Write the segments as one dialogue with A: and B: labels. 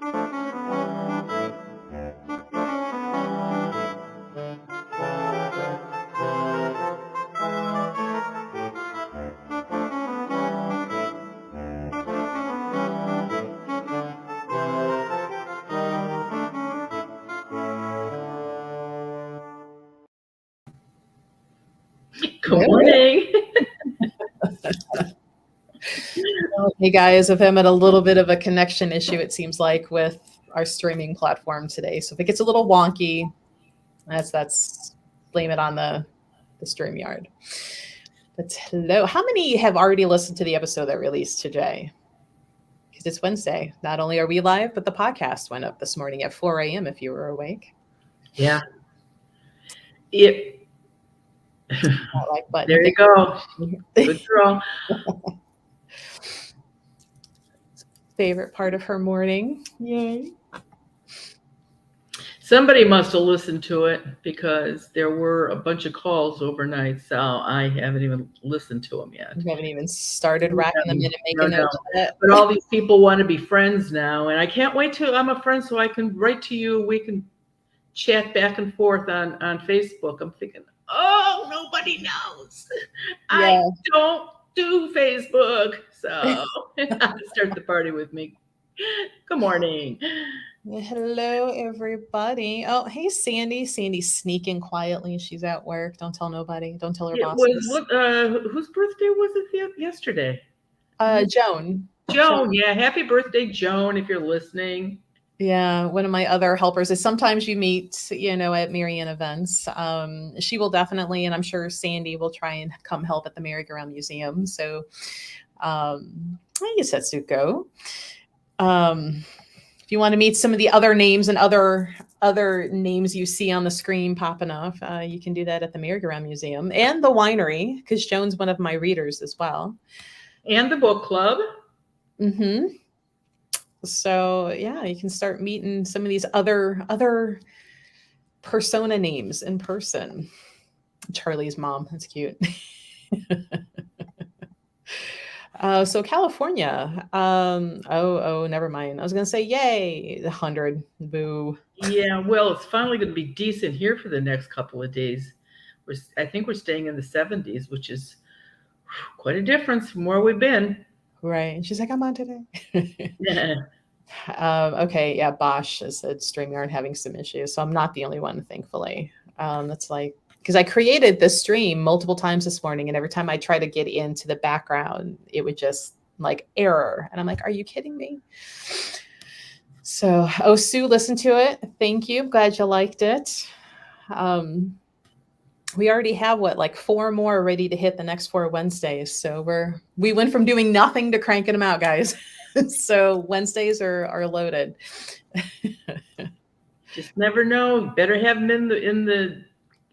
A: Good morning.
B: Hey guys, I've had a little bit of a connection issue, it seems like, with our streaming platform today. So if it gets a little wonky, that's blame it on the StreamYard. But hello, how many have already listened to the episode that released today? Because it's Wednesday. Not only are we live, but the podcast went up this morning at 4 a.m. if you were awake.
A: Yeah.
B: Like button.
A: There you go. Good girl.
B: Favorite part of her morning. Yay.
A: Somebody must have listened to it because there were a bunch of calls overnight, so I haven't even listened to them yet.
B: You haven't even started racking them in and making notes of it.
A: But all these people want to be friends now, and I can't wait till I'm a friend so I can write to you. We can chat back and forth on Facebook. I'm thinking, oh, nobody knows. Yeah. I don't do Facebook, so start the party with me. Good morning.
B: Hello, everybody. Oh, hey, Sandy. Sandy's sneaking quietly. She's at work. Don't tell nobody. Don't tell her bosses.
A: Whose birthday was it yesterday?
B: Joan.
A: Joan, yeah. Happy birthday, Joan, if you're listening.
B: Yeah, one of my other helpers is sometimes you meet, at Marianne events. She will definitely, and I'm sure Sandy will try and come help at the Merry-Go-Round Museum. So, hey, Setsuko. If you want to meet some of the other names and other names you see on the screen popping off, you can do that at the Merry-Go-Round Museum and the winery, because Joan's one of my readers as well.
A: And the book club.
B: Mm-hmm. So yeah, you can start meeting some of these other persona names in person. Charlie's mom, that's cute. So California. Never mind. I was gonna say yay, 100. Boo.
A: Yeah, well, it's finally gonna be decent here for the next couple of days. I think we're staying in the 70s, which is quite a difference from where we've been.
B: Right. And she's like, I'm on today.
A: Yeah.
B: Okay, yeah, Bosch said StreamYard having some issues. So I'm not the only one, thankfully. That's like, because I created this stream multiple times this morning, and every time I try to get into the background, it would just like error. And I'm like, are you kidding me? So, Sue listened to it. Thank you. I'm glad you liked it. We already have like 4 more ready to hit the next 4 Wednesdays. So we went from doing nothing to cranking them out, guys. So Wednesdays are loaded.
A: Just never know. Better have them in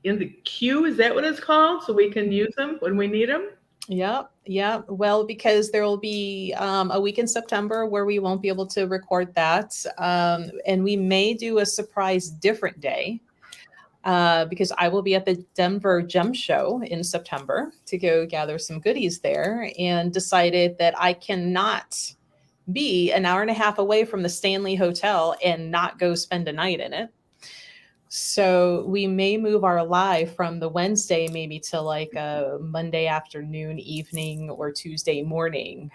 A: the queue. Is that what it's called? So we can use them when we need them.
B: Yeah. Well, because there will be a week in September where we won't be able to record that, and we may do a surprise different day. Because I will be at the Denver Gem Show in September to go gather some goodies there, and decided that I cannot be an hour and a half away from the Stanley Hotel and not go spend a night in it. So we may move our live from the Wednesday maybe to like a Monday afternoon, evening, or Tuesday morning,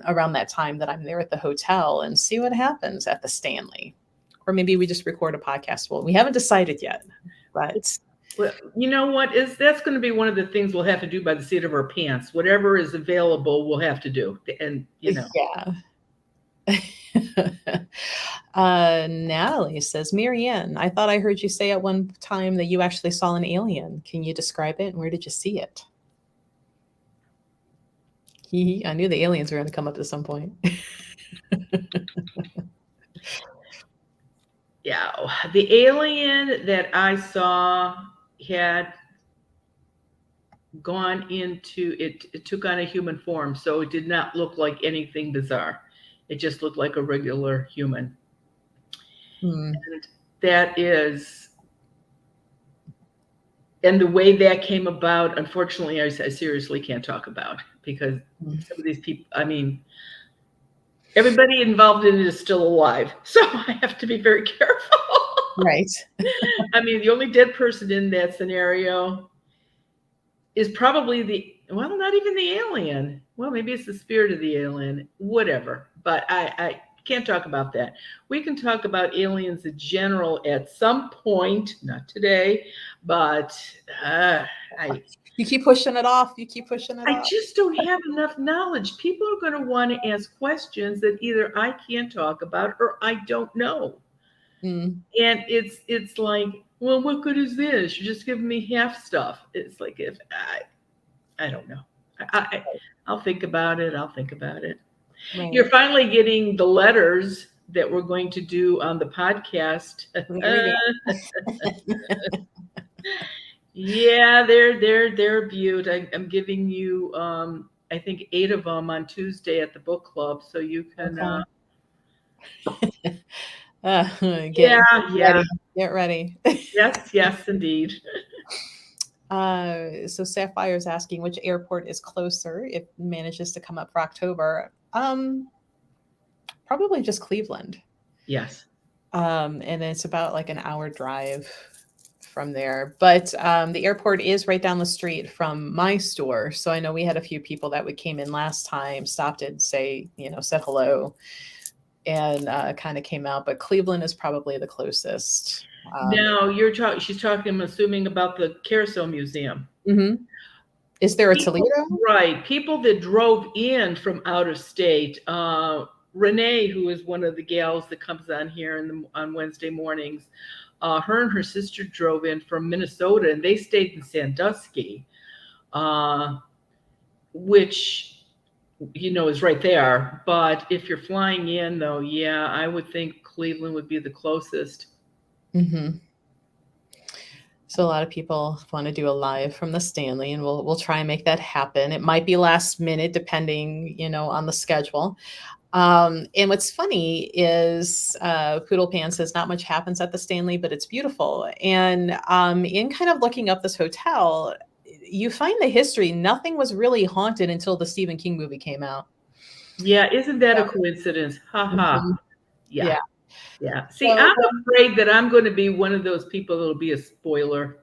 B: around that time that I'm there at the hotel, and see what happens at the Stanley. Or maybe we just record a podcast. Well, we haven't decided yet, but
A: well, you know what? That's going to be one of the things we'll have to do by the seat of our pants. Whatever is available, we'll have to do. And
B: yeah. Natalie says, Marianne, I thought I heard you say at one time that you actually saw an alien. Can you describe it? And where did you see it? I knew the aliens were going to come up at some point.
A: Yeah, the alien that I saw had gone into it. It took on a human form, so it did not look like anything bizarre. It just looked like a regular human. And that is, and the way that came about, unfortunately, I seriously can't talk about, because some of these people, I mean, Everybody involved in it is still alive, so I have to be very careful.
B: Right.
A: I mean, the only dead person in that scenario is probably not even the alien. Well, maybe it's the spirit of the alien, whatever. But I can't talk about that. We can talk about aliens in general at some point, not today, but
B: You keep pushing it off. You keep pushing it
A: I
B: off.
A: just don't have enough knowledge. People are going to want to ask questions that either I can't talk about or I don't know.
B: Mm.
A: And it's like, well, what good is this? You're just giving me half stuff. It's like if I don't know. I'll think about it. I'll think about it.
B: Right.
A: You're finally getting the letters that we're going to do on the podcast. Yeah, they're beaut. I'm giving you I think 8 of them on Tuesday at the book club, so you can
B: Okay.
A: yeah,
B: ready. Get ready.
A: yes, indeed.
B: So Sapphire is asking which airport is closer if it manages to come up for October. Probably just Cleveland.
A: Yes.
B: And it's about like an hour drive from there. But the airport is right down the street from my store. So I know we had a few people that came in last time, stopped and said hello, and kind of came out. But Cleveland is probably the closest.
A: Now she's talking, I'm assuming, about the Carousel Museum.
B: Mm-hmm. Is there a Toledo?
A: Right. People that drove in from out of state. Renee, who is one of the gals that comes on here on Wednesday mornings, her and her sister drove in from Minnesota, and they stayed in Sandusky, which is right there. But if you're flying in, though, yeah, I would think Cleveland would be the closest.
B: Mm-hmm. So a lot of people want to do a live from the Stanley, and we'll try and make that happen. It might be last minute, depending, on the schedule. And what's funny is Poodle Pan says not much happens at the Stanley, but it's beautiful. And in kind of looking up this hotel, you find the history. Nothing was really haunted until the Stephen King movie came out.
A: Yeah, isn't that a coincidence? Ha ha.
B: Mm-hmm.
A: Yeah. Yeah. See, I'm afraid that I'm going to be one of those people that'll be a spoiler.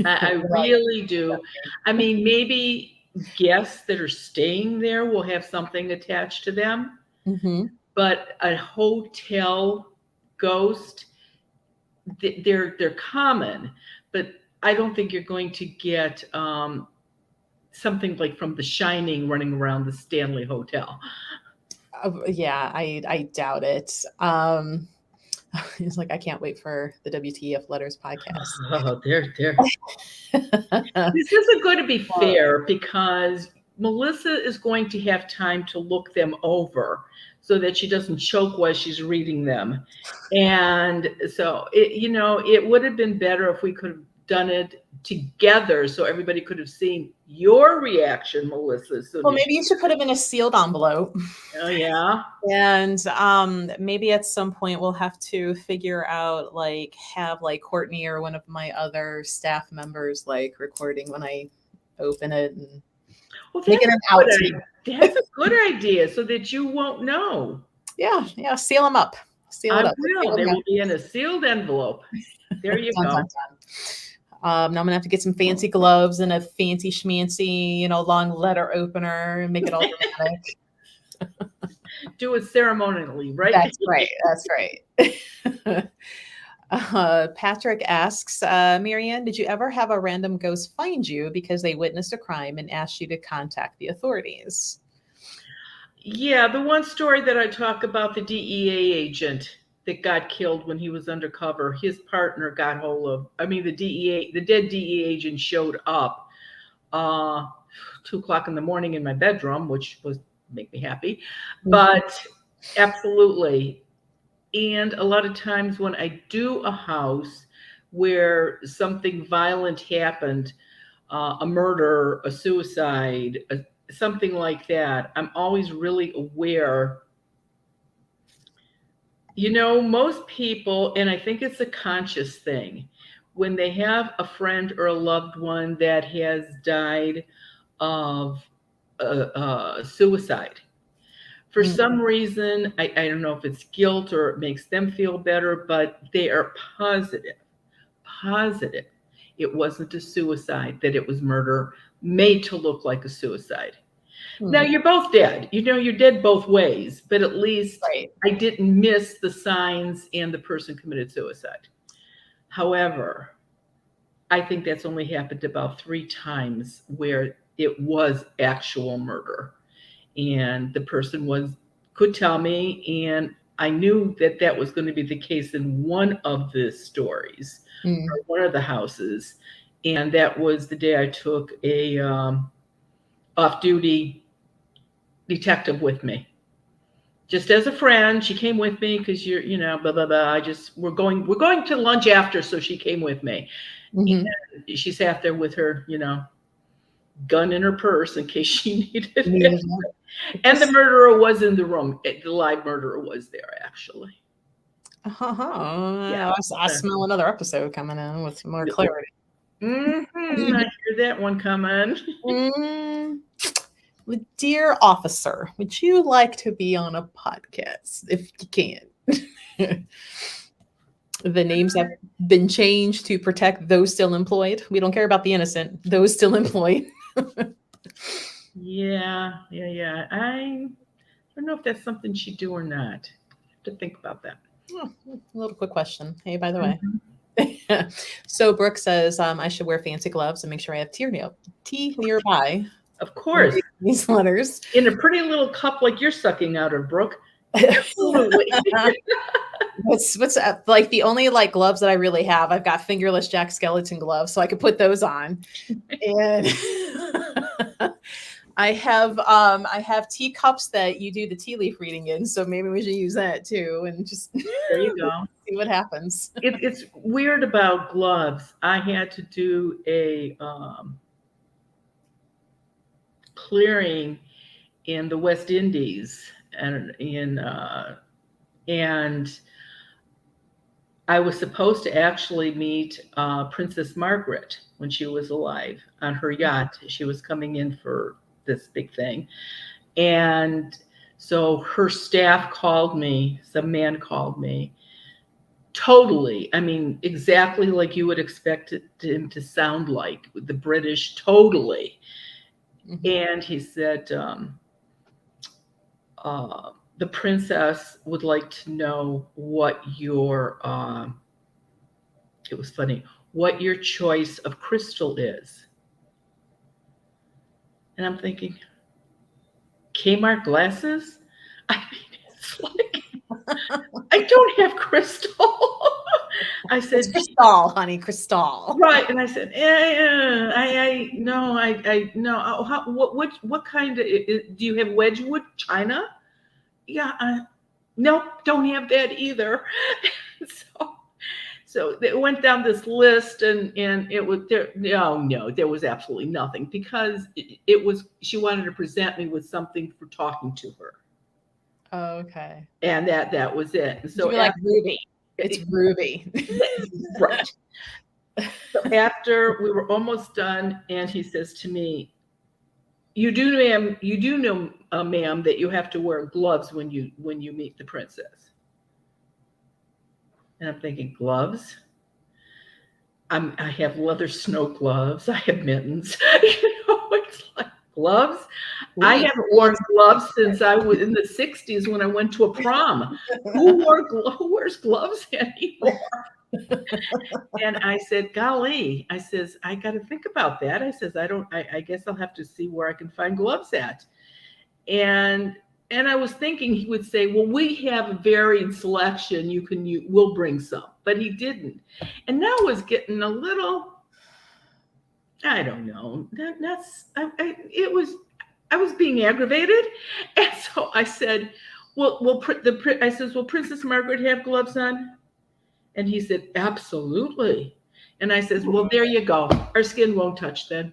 A: I really do. I mean, maybe guests that are staying there will have something attached to them, but a hotel ghost, they're common, but I don't think you're going to get something like from The Shining running around the Stanley Hotel.
B: Yeah, I doubt it. He's like, I can't wait for the WTF Letters podcast.
A: Oh, there. This isn't going to be fair because Melissa is going to have time to look them over so that she doesn't choke while she's reading them. And so, it would have been better if we could have done it together so everybody could have seen your reaction, Melissa.
B: Well, maybe you should put them in a sealed envelope.
A: Oh, yeah.
B: And maybe at some point we'll have to figure out, have Courtney or one of my other staff members recording when I open it and make it an outtake.
A: That's a good idea so that you won't know.
B: Yeah, seal them up. Seal it up.
A: They will be in a sealed envelope. There you go.
B: Now I'm gonna have to get some fancy gloves and a fancy schmancy, long letter opener and make it all dramatic.
A: Do it ceremonially, right?
B: That's right. Patrick asks, Marianne, did you ever have a random ghost find you because they witnessed a crime and asked you to contact the authorities?
A: Yeah, the one story that I talk about, the DEA agent that got killed when he was undercover, his partner got hold of, the dead DEA agent showed up 2:00 in the morning in my bedroom, which was make me happy, but absolutely. And a lot of times when I do a house where something violent happened, a murder, a suicide, something like that, I'm always really aware. Most people, and I think it's a conscious thing, when they have a friend or a loved one that has died of suicide, For some reason, I don't know if it's guilt or it makes them feel better, but they are positive it wasn't a suicide, that it was murder made to look like a suicide. Now you're both dead. You're dead both ways, but at least
B: Right.
A: I didn't miss the signs and the person committed suicide. However, I think that's only happened about 3 times where it was actual murder. And the person could tell me, and I knew that that was going to be the case in one of the stories, or one of the houses. And that was the day I took a off-duty detective with me, just as a friend. She came with me because blah blah blah. We're going to lunch after, so she came with me. And she sat there with her gun in her purse in case she needed it. And the murderer was in the room. The live murderer was there, actually.
B: Yeah, I smell another episode coming in with more clarity.
A: I hear that one coming.
B: Dear officer, would you like to be on a podcast if you can? The names have been changed to protect those still employed. We don't care about the innocent, those still employed.
A: Yeah. I don't know if that's something she'd do or not. I have to think about that.
B: Oh, a little quick question. Hey, by the way. So Brooke says I should wear fancy gloves and make sure I have tea nearby.
A: Of course.
B: These letters.
A: In a pretty little cup like you're sucking out of, Brooke. Absolutely.
B: What's like the only like gloves that I really have? I've got fingerless Jack Skellington gloves, so I could put those on. And I have teacups that you do the tea leaf reading in, so maybe we should use that too, and just
A: there you go.
B: See what happens.
A: It's weird about gloves. I had to do a clearing in the West Indies, and I was supposed to actually meet Princess Margaret when she was alive on her yacht. She was coming in for this big thing. And so her staff called me, some man called me, totally, I mean, exactly like you would expect him to sound like, the British, totally. And he said, the princess would like to know what your, it was funny, what your choice of crystal is. And I'm thinking, Kmart glasses? I mean, it's like, I don't have crystal. I said,
B: it's crystal, honey, crystal.
A: Right. And I said, no. What kind of, do you have Wedgwood, China? Yeah. No, don't have that either. So it went down this list, and it was there. No, there was absolutely nothing, because it was, she wanted to present me with something for talking to her.
B: Oh, okay.
A: And that was it. So
B: like Ruby. It's Ruby.
A: Right. So after we were almost done, and he says to me, you do know, ma'am, that you have to wear gloves when you meet the princess. And I'm thinking, gloves? I have leather snow gloves. I have mittens. It's like, gloves? I haven't worn gloves since I was in the 60s when I went to a prom. Who wears gloves anymore? And I said, golly, I says, I got to think about that. I says, I guess I'll have to see where I can find gloves at. And I was thinking he would say, well, we have a varied selection. We'll bring some, but he didn't. And now I was getting a little, I don't know. I was being aggravated. And so I said, will Princess Margaret have gloves on? And he said, absolutely. And I said, well, there you go. Our skin won't touch then.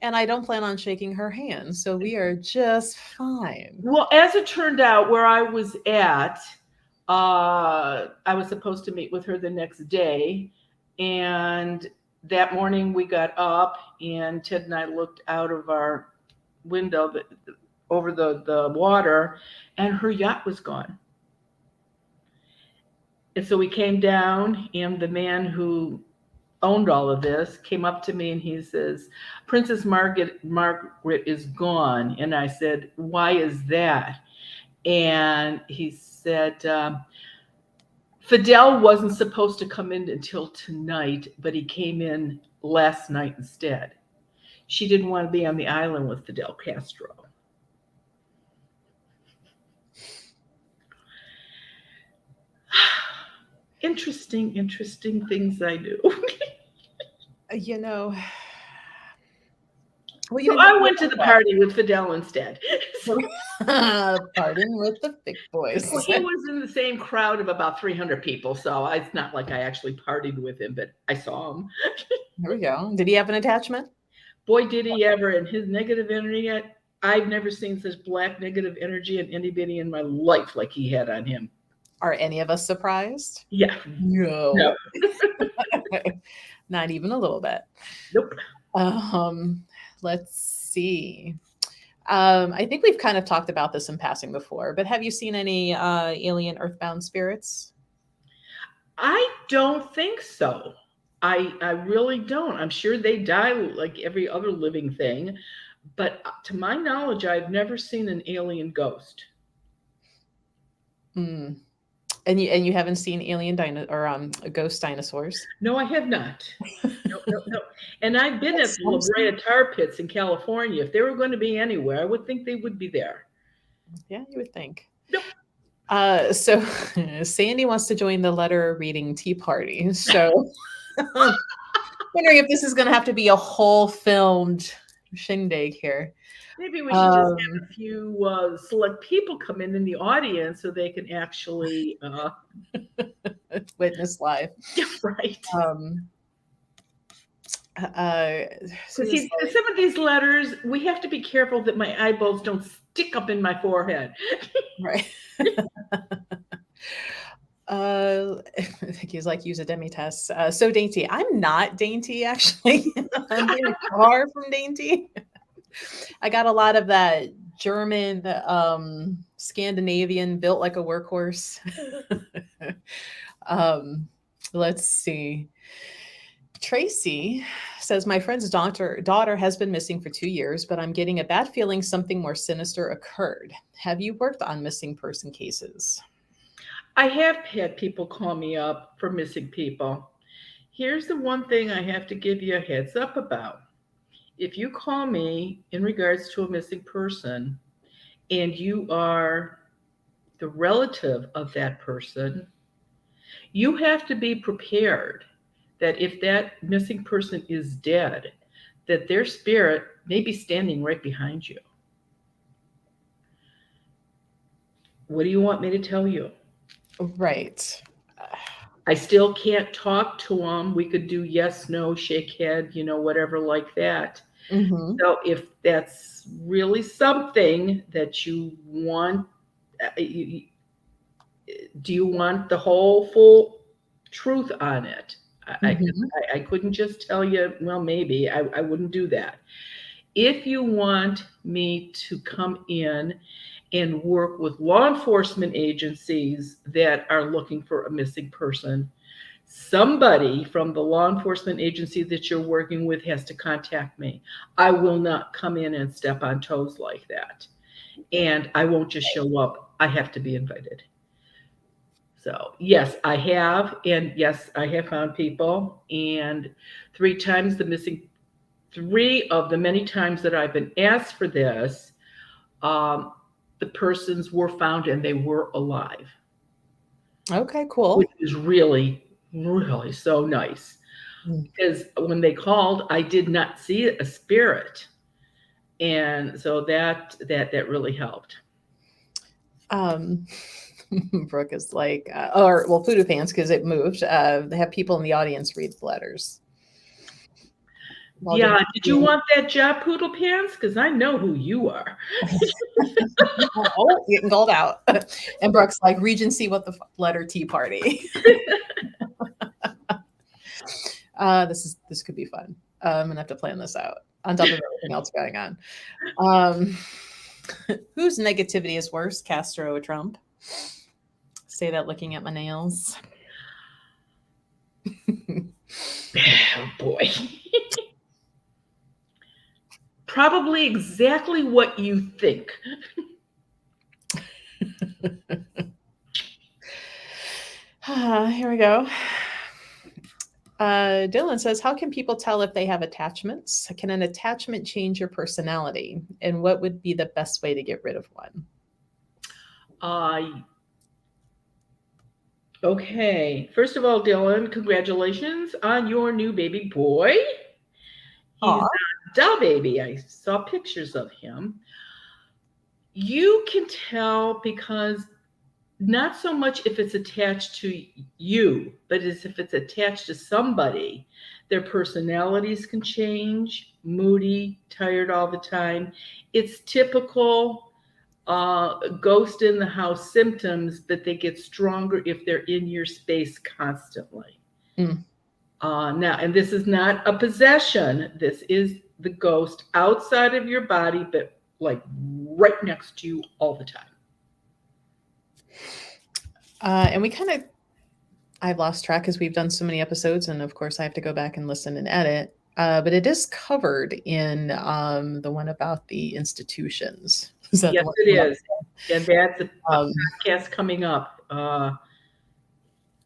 B: And I don't plan on shaking her hand, so we are just fine.
A: Well, as it turned out, where I was at, I was supposed to meet with her the next day. And that morning we got up, and Ted and I looked out of our window, over the water, and her yacht was gone. And so we came down, and the man who owned all of this came up to me and he says, Princess Margaret is gone. And I said, why is that? And he said, Fidel wasn't supposed to come in until tonight, but he came in last night instead. She didn't want to be on the island with Fidel Castro. Interesting things I do.
B: You know, well,
A: So I went to the party with Fidel instead.
B: Partying with the big boys.
A: Well, he was in the same crowd of about 300 people, so it's not like I actually partied with him, but I saw him.
B: There we go. Did he have an attachment?
A: Boy, did he ever. And his negative energy, I've never seen such black negative energy in anybody in my life like he had on him.
B: Are any of us surprised?
A: Yeah.
B: No. Not even a little bit.
A: Nope.
B: Let's see. I think we've kind of talked about this in passing before, but have you seen any alien earthbound spirits?
A: I don't think so. I really don't. I'm sure they die like every other living thing, but to my knowledge, I've never seen an alien ghost.
B: Mm. And you haven't seen alien ghost dinosaurs?
A: No, I have not. No. And I've been at the La Brea tar pits in California. If they were going to be anywhere, I would think they would be there.
B: Yeah, you would think.
A: Nope.
B: So Sandy wants to join the letter reading tea party. So wondering if this is going to have to be a whole filmed shindig here.
A: Maybe we should just have a few select people come in the audience so they can actually
B: witness live.
A: Yeah, right.
B: So
A: some of these letters, we have to be careful that my eyeballs don't stick up in my forehead.
B: Right. I think he's like, use a demi test. So dainty. I'm not dainty, actually. I'm very far from dainty. I got a lot of that German, Scandinavian, built like a workhorse. Let's see. Tracy says, my friend's daughter has been missing for 2 years, but I'm getting a bad feeling something more sinister occurred. Have you worked on missing person cases?
A: I have had people call me up for missing people. Here's the one thing I have to give you a heads up about. If you call me in regards to a missing person and you are the relative of that person, you have to be prepared that if that missing person is dead, that their spirit may be standing right behind you. What do you want me to tell you?
B: Right.
A: I still can't talk to them. We could do yes, no, shake head, whatever like that.
B: Mm-hmm.
A: So if that's really something that you want, do you want the whole full truth on it? I couldn't just tell you, well, maybe. I wouldn't do that. If you want me to come in and work with law enforcement agencies that are looking for a missing person, somebody from the law enforcement agency that you're working with has to contact me. I will not come in and step on toes like that. And I won't just show up. I have to be invited. So yes, I have. And yes, I have found people. And 3 of the many times that I've been asked for this, the persons were found and they were alive.
B: Okay, cool.
A: Which is really so nice. Because when they called, I did not see a spirit. And so that really helped.
B: Brooke is like, Voodoo Pants, because it moved. They have people in the audience read the letters.
A: Yeah, did you want that job, Poodle Pants? Because I know who you are.
B: Oh, getting called out. And Brooke's like, Regency, what the letter tea party. This could be fun. I'm gonna have to plan this out on top of everything else going on. Whose negativity is worse, Castro or Trump? Say that looking at my nails.
A: Oh boy. Probably exactly what you think.
B: Here we go. Dylan says, how can people tell if they have attachments? Can an attachment change your personality? And what would be the best way to get rid of one?
A: Okay. First of all, Dylan, congratulations on your new baby boy. He's
B: Aw.
A: a doll baby. I saw pictures of him. You can tell because not so much if it's attached to you, but as if it's attached to somebody. Their personalities can change, moody, tired all the time. It's typical ghost in the house symptoms, but they get stronger if they're in your space constantly.
B: Mm.
A: Now, and this is not a possession. This is the ghost outside of your body, but like right next to you all the time.
B: And we kind of, I've lost track because we've done so many episodes, and of course I have to go back and listen and edit. But it is covered in the one about the institutions. Is that
A: Yes,
B: the one?
A: it is. And that's a
B: Um,
A: podcast coming up.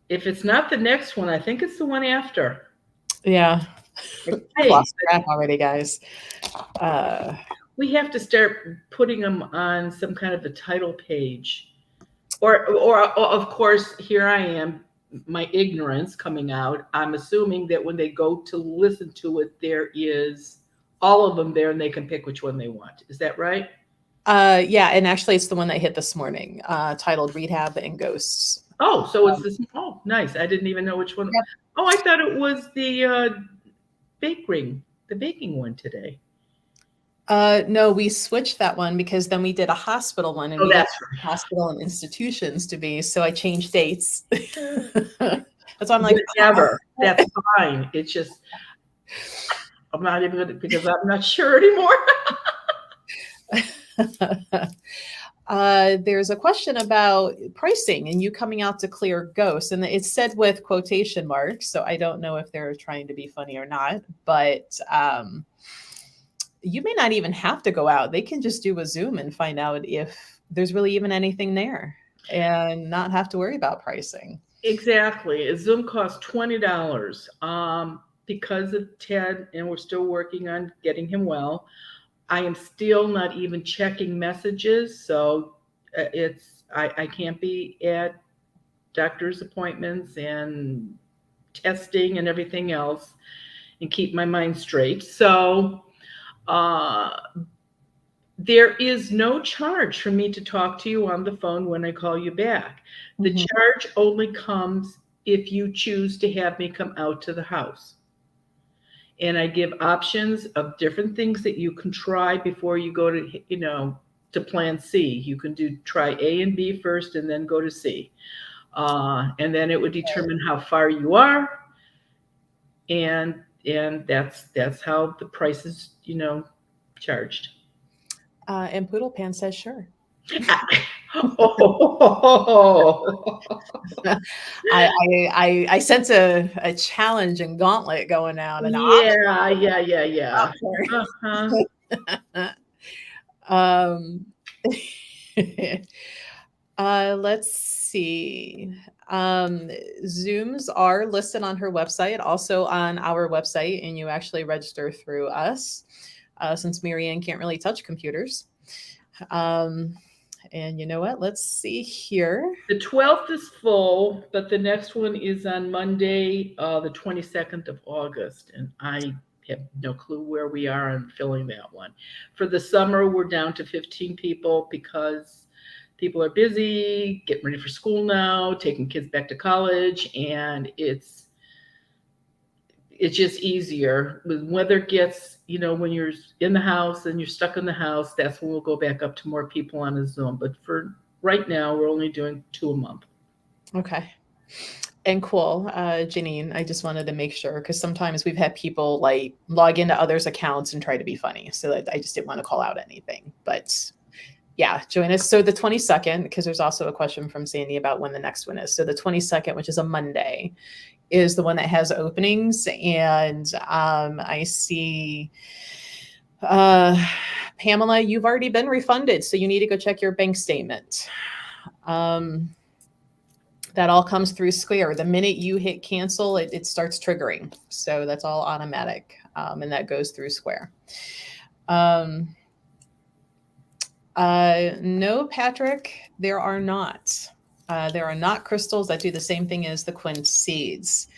A: If it's not the next one, I think it's the one after.
B: yeah. I've
A: Hey,
B: lost track already, guys.
A: we have to start putting them on some kind of a title page. Or of course, here I am, my ignorance coming out. I'm assuming that when they go to listen to it, there is all of them there and they can pick which one they want. Is that right?
B: Yeah, and actually it's the one that hit this morning, titled Rehab and Ghosts.
A: Oh, so it's this. Oh, nice. I didn't even know which one.
B: Yep.
A: Oh, I thought it was the baking one today.
B: No, we switched that one because then we did a hospital one, and
A: Oh,
B: we got
A: that's right.
B: hospital and institutions to be, so I changed dates. That's why I'm like,
A: Whatever. That's fine. It's just I'm not even gonna, because I'm not sure anymore.
B: There's a question about pricing and you coming out to clear ghosts, and it's said with quotation marks, so I don't know if they're trying to be funny or not, but you may not even have to go out. They can just do a Zoom and find out if there's really even anything there and not have to worry about pricing.
A: Exactly. A Zoom costs $20. Because of Ted, and we're still working on getting him well. I am still not even checking messages, so I can't be at doctor's appointments and testing and everything else and keep my mind straight. So there is no charge for me to talk to you on the phone when I call you back. The charge only comes if you choose to have me come out to the house. And I give options of different things that you can try before you go to, to plan C. You can try A and B first and then go to C. And then it would determine how far you are. And that's how the price is, charged.
B: And Poodle Pan says, sure.
A: Oh.
B: I sense a challenge and gauntlet going on. And
A: Yeah.
B: Let's see. Zooms are listed on her website, also on our website, and you actually register through us, since Marianne can't really touch computers. And you know what? Let's see here.
A: The 12th is full, but the next one is on Monday, the 22nd of August. And I have no clue where we are on filling that one. For the summer, we're down to 15 people because people are busy, getting ready for school now, taking kids back to college, and it's just easier. When weather gets, when you're in the house and you're stuck in the house, that's when we'll go back up to more people on a Zoom. But for right now, we're only doing 2 a month.
B: Okay. And cool. Janine, I just wanted to make sure, because sometimes we've had people like log into others' accounts and try to be funny. So that I just didn't want to call out anything. But Yeah, join us. So the 22nd, because there's also a question from Sandy about when the next one is. So the 22nd, which is a Monday, is the one that has openings. And I see Pamela, you've already been refunded, so you need to go check your bank statement. That all comes through Square. The minute you hit cancel, it starts triggering. So that's all automatic, and that goes through Square. No, Patrick, there are not. There are not crystals that do the same thing as the quince seeds.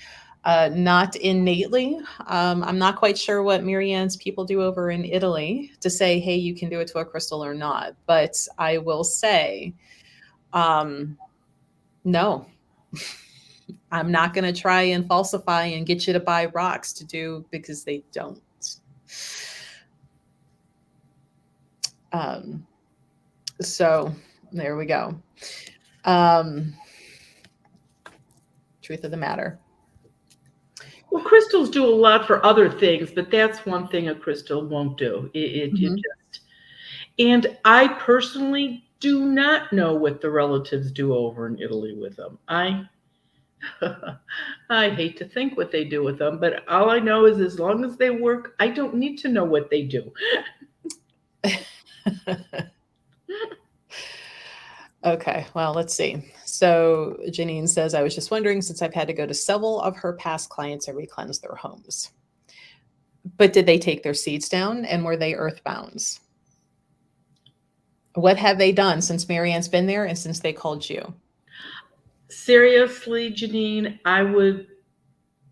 B: Not innately. I'm not quite sure what Marianne's people do over in Italy to say, hey, you can do it to a crystal or not. But I will say, no, I'm not going to try and falsify and get you to buy rocks to do, because they don't. So there we go. Truth of the matter.
A: Well, crystals do a lot for other things, but that's one thing a crystal won't do. It just, and I personally do not know what the relatives do over in Italy with them. I hate to think what they do with them, but all I know is as long as they work, I don't need to know what they do.
B: Okay, well, let's see. So Janine says, I was just wondering, since I've had to go to several of her past clients and re-cleanse their homes. But did they take their seeds down, and were they earthbounds? What have they done since Marianne's been there and since they called you?
A: Seriously, Janine, I would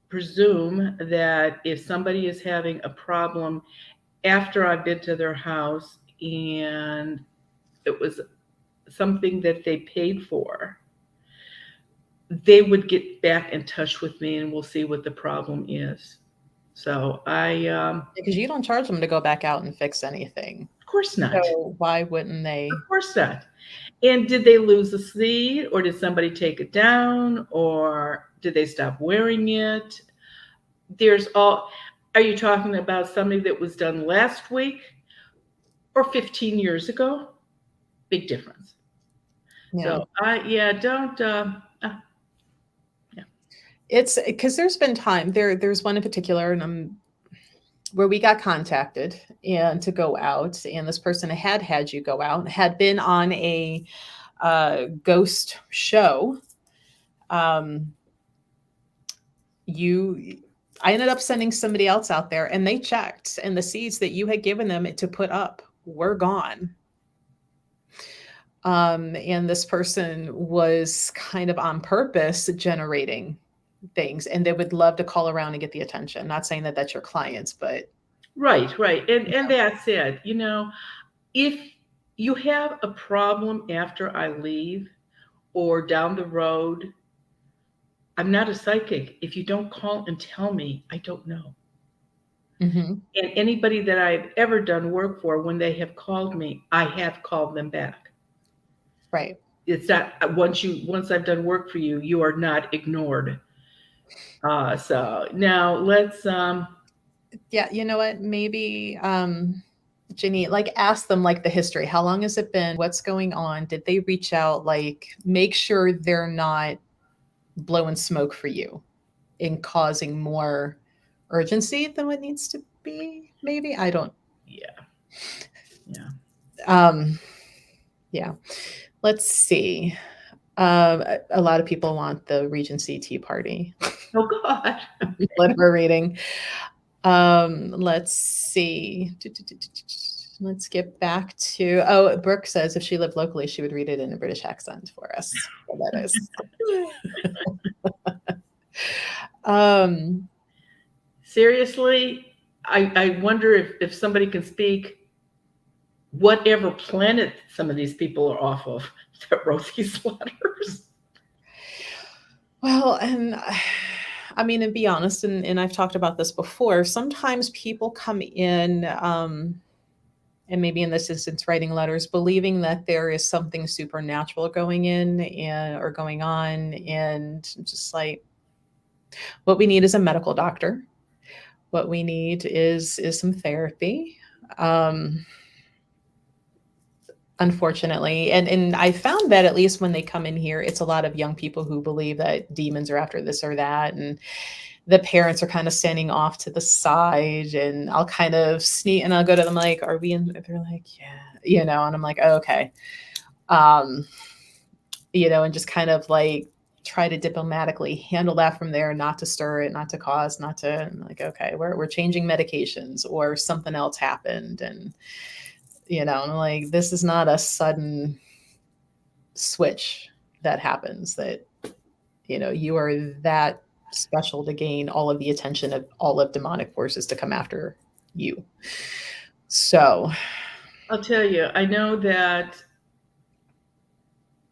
A: presume that if somebody is having a problem after I've been to their house and it was something that they paid for, they would get back in touch with me and we'll see what the problem is. So
B: because you don't charge them to go back out and fix anything.
A: Of course not.
B: So why wouldn't they?
A: Of course not. And did they lose the seed, or did somebody take it down, or did they stop wearing it? Are you talking about something that was done last week or 15 years ago? Big difference. Yeah. So
B: it's because there's been time there's one in particular, and where we got contacted and to go out, and this person had you go out, had been on a ghost show. I ended up sending somebody else out there, and they checked, and the seeds that you had given them to put up were gone. And this person was kind of on purpose generating things, and they would love to call around and get the attention. Not saying that that's your clients, but
A: right. And that said, if you have a problem after I leave or down the road, I'm not a psychic. If you don't call and tell me, I don't know. And anybody that I've ever done work for, when they have called me, I have called them back.
B: Right.
A: It's not once I've done work for you, you are not ignored. So now let's
B: yeah, you know what? Maybe Ginny, ask them the history. How long has it been? What's going on? Did they reach out? Make sure they're not blowing smoke for you and causing more urgency than what needs to be. Maybe I don't.
A: Yeah.
B: Yeah. Let's see. A lot of people want the Regency Tea Party.
A: Oh God.
B: We're reading. Let's see. Let's get back to, Brooke says if she lived locally, she would read it in a British accent for us. Well, that is.
A: Seriously, I wonder if somebody can speak whatever planet some of these people are off of that wrote these letters.
B: Well, and I mean, and be honest, and I've talked about this before, sometimes people come in, and maybe in this instance, writing letters, believing that there is something supernatural going in or going on. And just what we need is a medical doctor. What we need is some therapy. unfortunately. And I found that at least when they come in here, it's a lot of young people who believe that demons are after this or that. And the parents are kind of standing off to the side, and I'll kind of sneak and I'll go to them like, are we in? They're like, yeah, and I'm like, oh, okay. Um, and just kind of like try to diplomatically handle that from there, not to stir it, not to cause, not to I'm like, okay, we're changing medications or something else happened. And, I'm like, this is not a sudden switch that happens that, you are that special to gain all of the attention of all of demonic forces to come after you. So
A: I'll tell you, I know that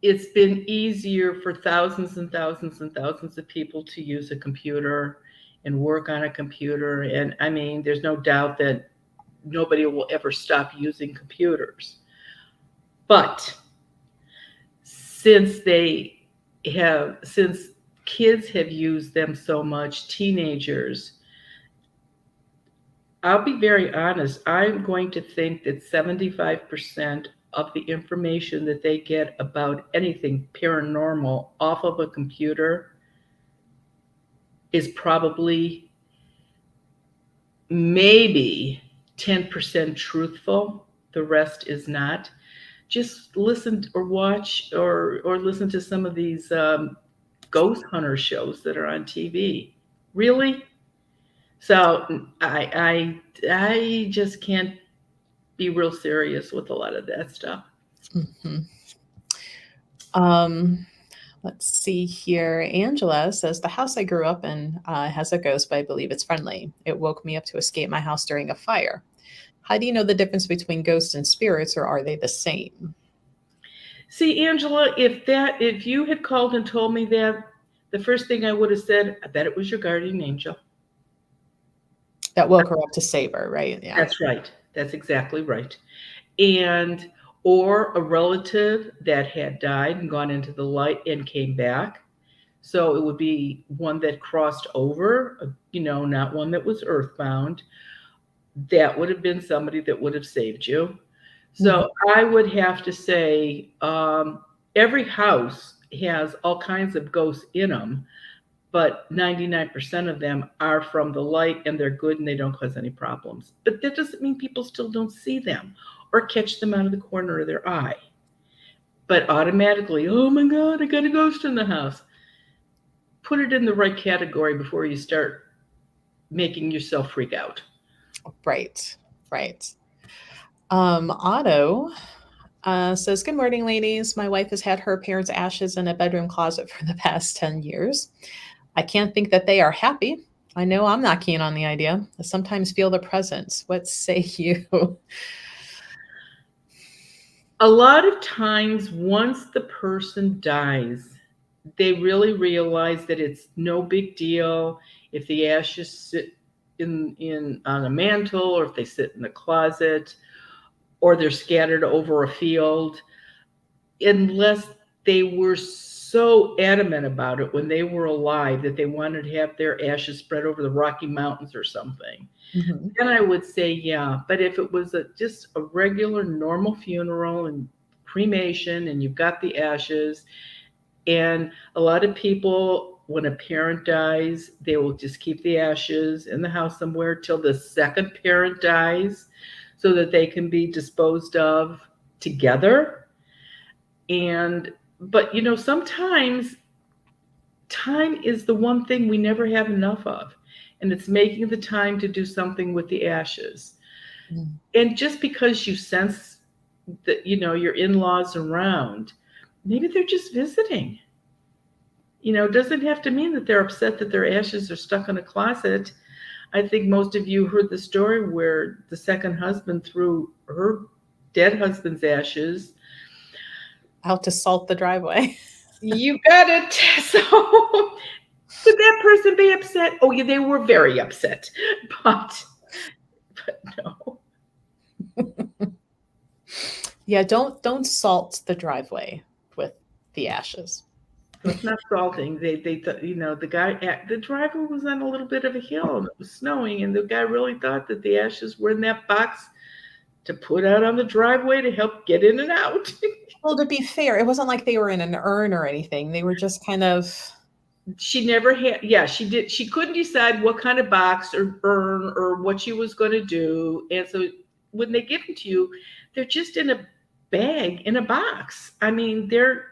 A: it's been easier for thousands and thousands and thousands of people to use a computer and work on a computer. And I mean, there's no doubt that nobody will ever stop using computers. But since kids have used them so much, teenagers, I'll be very honest, I'm going to think that 75% of the information that they get about anything paranormal off of a computer is probably maybe 10% truthful. The rest is not. Just listen or watch or listen to some of these ghost hunter shows that are on TV. Really? So I just can't be real serious with a lot of that stuff.
B: mm-hmm. Let's see here. Angela says, the house I grew up in has a ghost, but I believe it's friendly. It woke me up to escape my house during a fire. How do you know the difference between ghosts and spirits, or are they the same?
A: See, Angela, if you had called and told me that, the first thing I would have said, I bet it was your guardian angel.
B: That woke her up to save her, right? Yeah.
A: That's right. That's exactly right. And or a relative that had died and gone into the light and came back. So it would be one that crossed over, not one that was earthbound. That would have been somebody that would have saved you. So I would have to say every house has all kinds of ghosts in them, but 99% of them are from the light and they're good and they don't cause any problems. But that doesn't mean people still don't see them or catch them out of the corner of their eye. But automatically, oh my God, I got a ghost in the house. Put it in the right category before you start making yourself freak out.
B: Right. Otto says, good morning, ladies. My wife has had her parents' ashes in a bedroom closet for the past 10 years. I can't think that they are happy. I know I'm not keen on the idea. I sometimes feel the presence. What say you?
A: A lot of times, once the person dies, they really realize that it's no big deal if the ashes sit in on a mantle or if they sit in the closet or they're scattered over a field, unless they were so adamant about it when they were alive that they wanted to have their ashes spread over the Rocky Mountains or something. Mm-hmm. Then I would say, yeah. But if it was just a regular, normal funeral and cremation and you've got the ashes, and a lot of people, when a parent dies, they will just keep the ashes in the house somewhere till the second parent dies so that they can be disposed of together. But sometimes time is the one thing we never have enough of, and it's making the time to do something with the ashes. And just because you sense that your in-laws around, maybe they're just visiting. It doesn't have to mean that they're upset that their ashes are stuck in a closet. I think most of you heard the story where the second husband threw her dead husband's ashes
B: out to salt the driveway.
A: You got it. So could that person be upset? Oh, yeah, they were very upset, but no.
B: Yeah, don't salt the driveway with the ashes.
A: It's not salting. They the driver was on a little bit of a hill and it was snowing, and the guy really thought that the ashes were in that box to put out on the driveway to help get in and out.
B: Well, to be fair, it wasn't like they were in an urn or anything. They were just kind of.
A: She never had, yeah, she did. She couldn't decide what kind of box or urn or what she was going to do. And so when they give them to you, they're just in a bag, in a box. I mean, they're,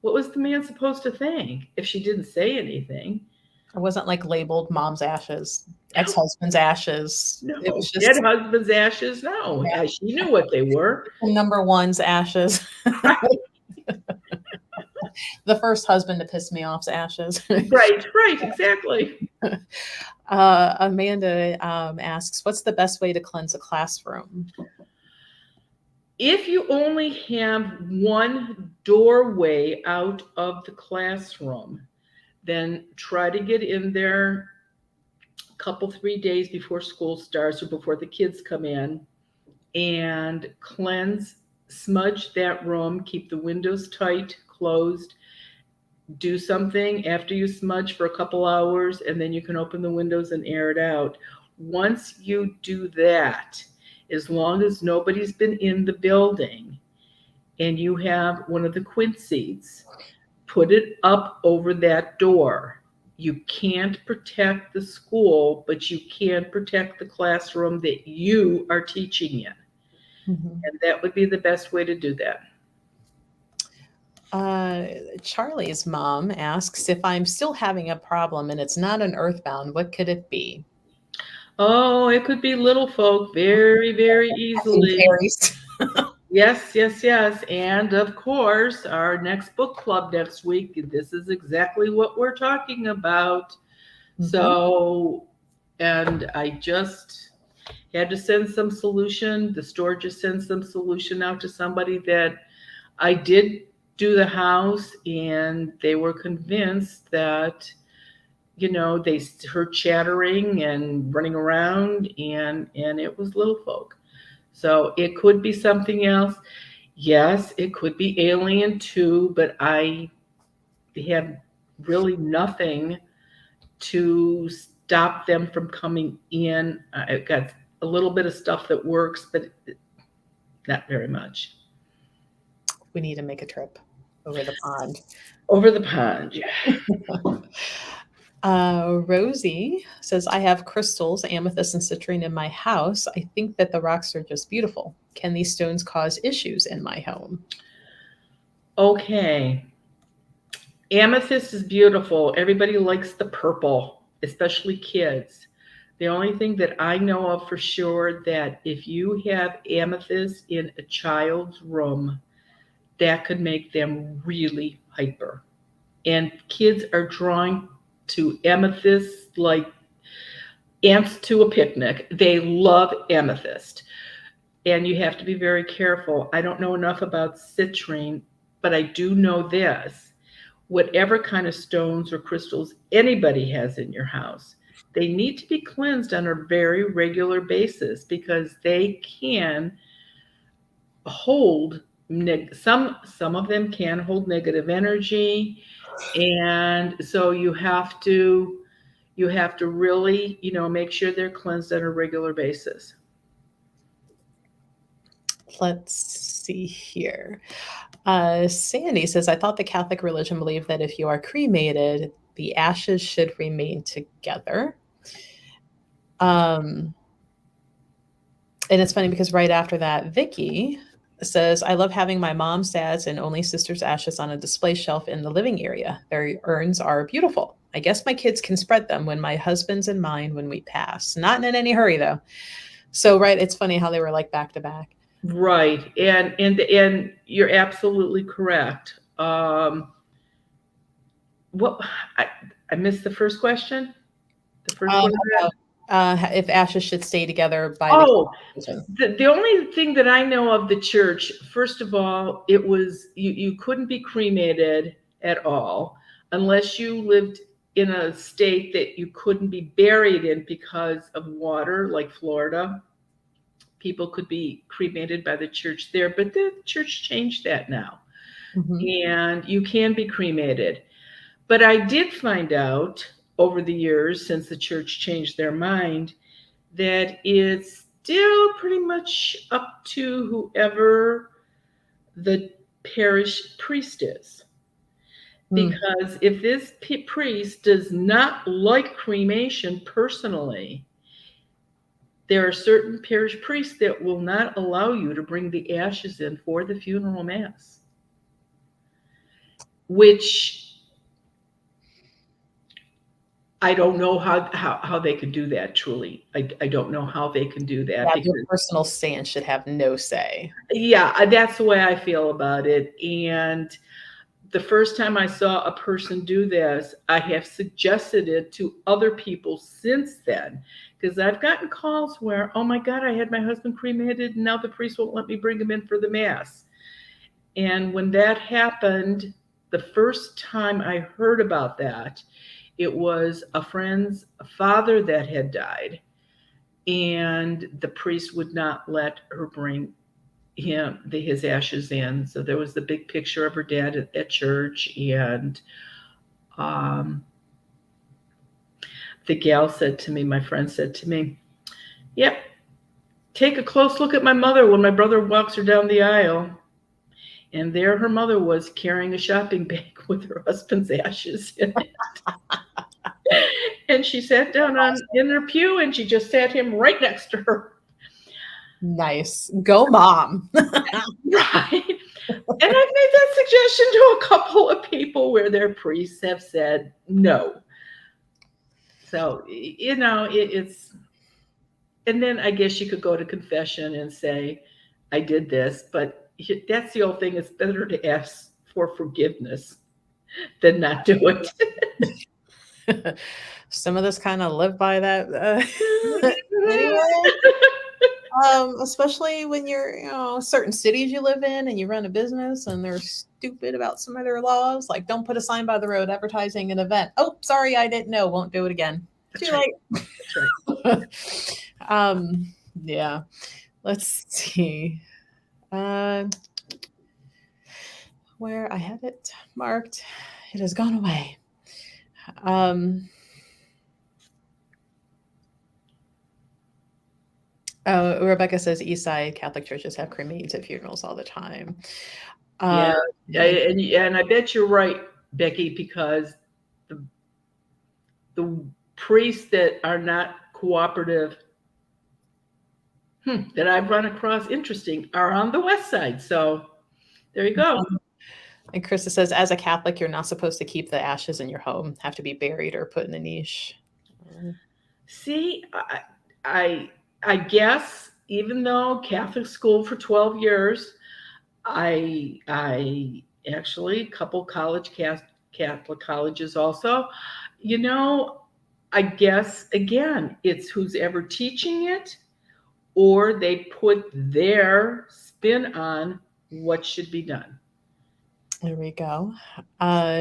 A: what was the man supposed to think if she didn't say anything?
B: It wasn't like labeled mom's ashes, ex-husband's ashes.
A: No,
B: It was just
A: dead husband's ashes. No,
B: Yeah.
A: she knew what they were.
B: number one's ashes.
A: Right,
B: The first husband to piss me off's ashes.
A: right, exactly.
B: Amanda asks, what's the best way to cleanse a classroom?
A: If you only have one doorway out of the classroom, then try to get in there a couple, 3 days before school starts or before the kids come in, and cleanse, smudge that room, keep the windows tight, closed. Do something after you smudge for a couple hours, and then you can open the windows and air it out. Once you do that, as long as nobody's been in the building and you have one of the quincees, put it up over that door. You can't protect the school, but you can protect the classroom that you are teaching in. And that would be the best way to do that.
B: Charlie's mom asks, if I'm still having a problem and it's not an Earthbound, what could it be?
A: Oh, it could be little folk very, very easily. Yes. And of course, our next book club next week, this is exactly what we're talking about. So, and I just had to send some solution. The store just sent some solution out to somebody that I did do the house, and they were convinced that, they heard chattering and running around, and it was little folk. So it could be something else. Yes, it could be alien too, but I have really nothing to stop them from coming in. I've got a little bit of stuff that works, but not very much.
B: We need to make a trip over the pond.
A: Over the pond, yeah.
B: Rosie says, I have crystals, amethyst and citrine in my house. I think that the rocks are just beautiful. Can these stones cause issues in my home?
A: Okay. Amethyst is beautiful. Everybody likes the purple, especially kids. The only thing that I know of for sure, that if you have amethyst in a child's room, that could make them really hyper. And kids are drawn to amethyst like ants to a picnic. They love amethyst. And you have to be very careful. I don't know enough about citrine, but I do know this. Whatever kind of stones or crystals anybody has in your house, they need to be cleansed on a very regular basis, because they can hold some of them can hold negative energy, and so you have to really make sure they're cleansed on a regular basis.
B: Let's see here. Sandy says, I thought the Catholic religion believed that if you are cremated, the ashes should remain together. And it's funny because right after that, Vicky says, I love having my mom's, dad's, and only sister's ashes on a display shelf in the living area. Their urns are beautiful. I guess my kids can spread them when my husband's and mine when we pass. Not in any hurry, though. So, right, it's funny how they were like back to back.
A: Right, and you're absolutely correct. What I missed the first question. The first one.
B: If ashes should stay together by
A: the only thing that I know of the church, first of all, it was you couldn't be cremated at all unless you lived in a state that you couldn't be buried in because of water, like Florida. People could be cremated by the church there, but the church changed that now. And you can be cremated. But I did find out over the years, since the church changed their mind, that it's still pretty much up to whoever the parish priest is. Because if this priest does not like cremation personally, there are certain parish priests that will not allow you to bring the ashes in for the funeral mass, which I don't know how they can do that, truly. I don't know how they can do that.
B: Yeah,
A: Because,
B: your personal stance should have no say.
A: yeah, that's the way I feel about it. And the first time I saw a person do this, I have suggested it to other people since then. Because I've gotten calls where, oh my God, I had my husband cremated and now the priest won't let me bring him in for the mass. And when that happened, the first time I heard about that, it was a friend's father that had died, and the priest would not let her bring his ashes in. So there was the big picture of her dad at church, and the gal said to me, my friend said to me, "Yep, take a close look at my mother when my brother walks her down the aisle." And there her mother was carrying a shopping bag with her husband's ashes in it. And she sat down in her pew and she just sat him right next to her.
B: Nice. Go, mom.
A: Right. And I've made that suggestion to a couple of people where their priests have said no. So, it's, and then I guess you could go to confession and say, I did this, but that's the old thing. It's better to ask for forgiveness than not do it.
B: Some of us kind of live by that anyway. Especially when you're, certain cities you live in and you run a business and they're stupid about some of their laws. Like, don't put a sign by the road advertising an event. Oh, sorry, I didn't know. Won't do it again.
A: That's
B: Too
A: right.
B: late.
A: That's right.
B: Yeah. Let's see. Where I had it marked, it has gone away. Rebecca says Eastside Catholic churches have cremains at funerals all the time.
A: Yeah, and I bet you're right, Becky, because the priests that are not cooperative that I've run across, interesting, are on the west side. So there you go.
B: And Krista says, as a Catholic, you're not supposed to keep the ashes in your home, have to be buried or put in a niche.
A: See, I guess even though Catholic school for 12 years, I actually a couple Catholic colleges also, I guess again, it's who's ever teaching it, or they put their spin on what should be done.
B: There we go.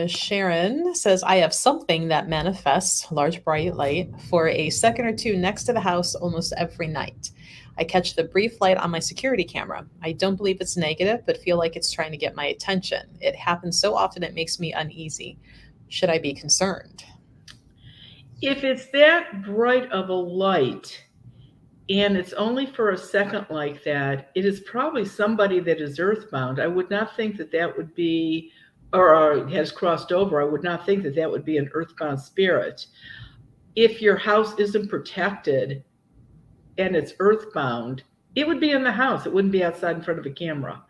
B: Sharon says, I have something that manifests, large bright light, for a second or two next to the house almost every night. I catch the brief light on my security camera. I don't believe it's negative, but feel like it's trying to get my attention. It happens so often it makes me uneasy. Should I be concerned?
A: If it's that bright of a light, and it's only for a second like that, it is probably somebody that is earthbound. I would not think that would be, or has crossed over. I would not think that would be an earthbound spirit. If your house isn't protected and it's earthbound, it would be in the house. It wouldn't be outside in front of a camera.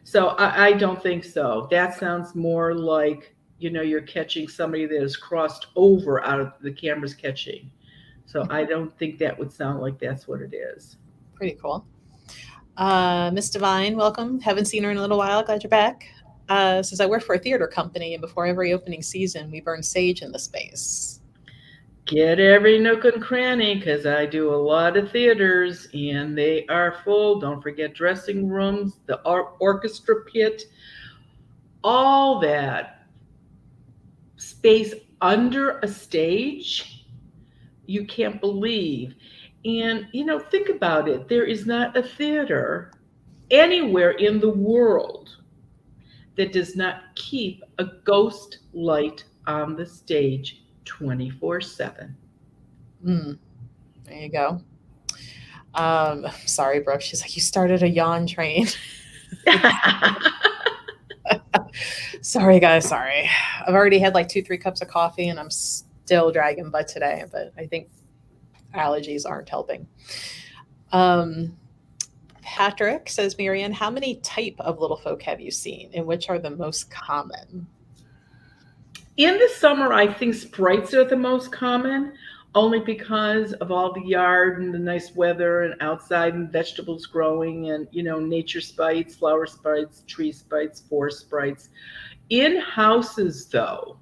A: So I don't think so. That sounds more like, you're catching somebody that has crossed over out of the camera's catching. So I don't think that would sound like that's what it is.
B: Pretty cool. Miss Divine, welcome. Haven't seen her in a little while. Glad you're back. Says, I work for a theater company, and before every opening season, we burn sage in the space.
A: Get every nook and cranny, because I do a lot of theaters, and they are full. Don't forget dressing rooms, the orchestra pit, all that space under a stage. You can't believe. And, think about it. There is not a theater anywhere in the world that does not keep a ghost light on the stage 24/7.
B: There you go. Sorry, Brooke. She's like, you started a yawn train. Sorry, guys. Sorry. I've already had like 2, 3 cups of coffee and I'm still dragging butt today, but I think allergies aren't helping. Patrick says, Marianne, how many type of little folk have you seen and which are the most common?
A: In the summer, I think sprites are the most common, only because of all the yard and the nice weather and outside and vegetables growing and, nature sprites, flower sprites, tree sprites, forest sprites. In houses, though,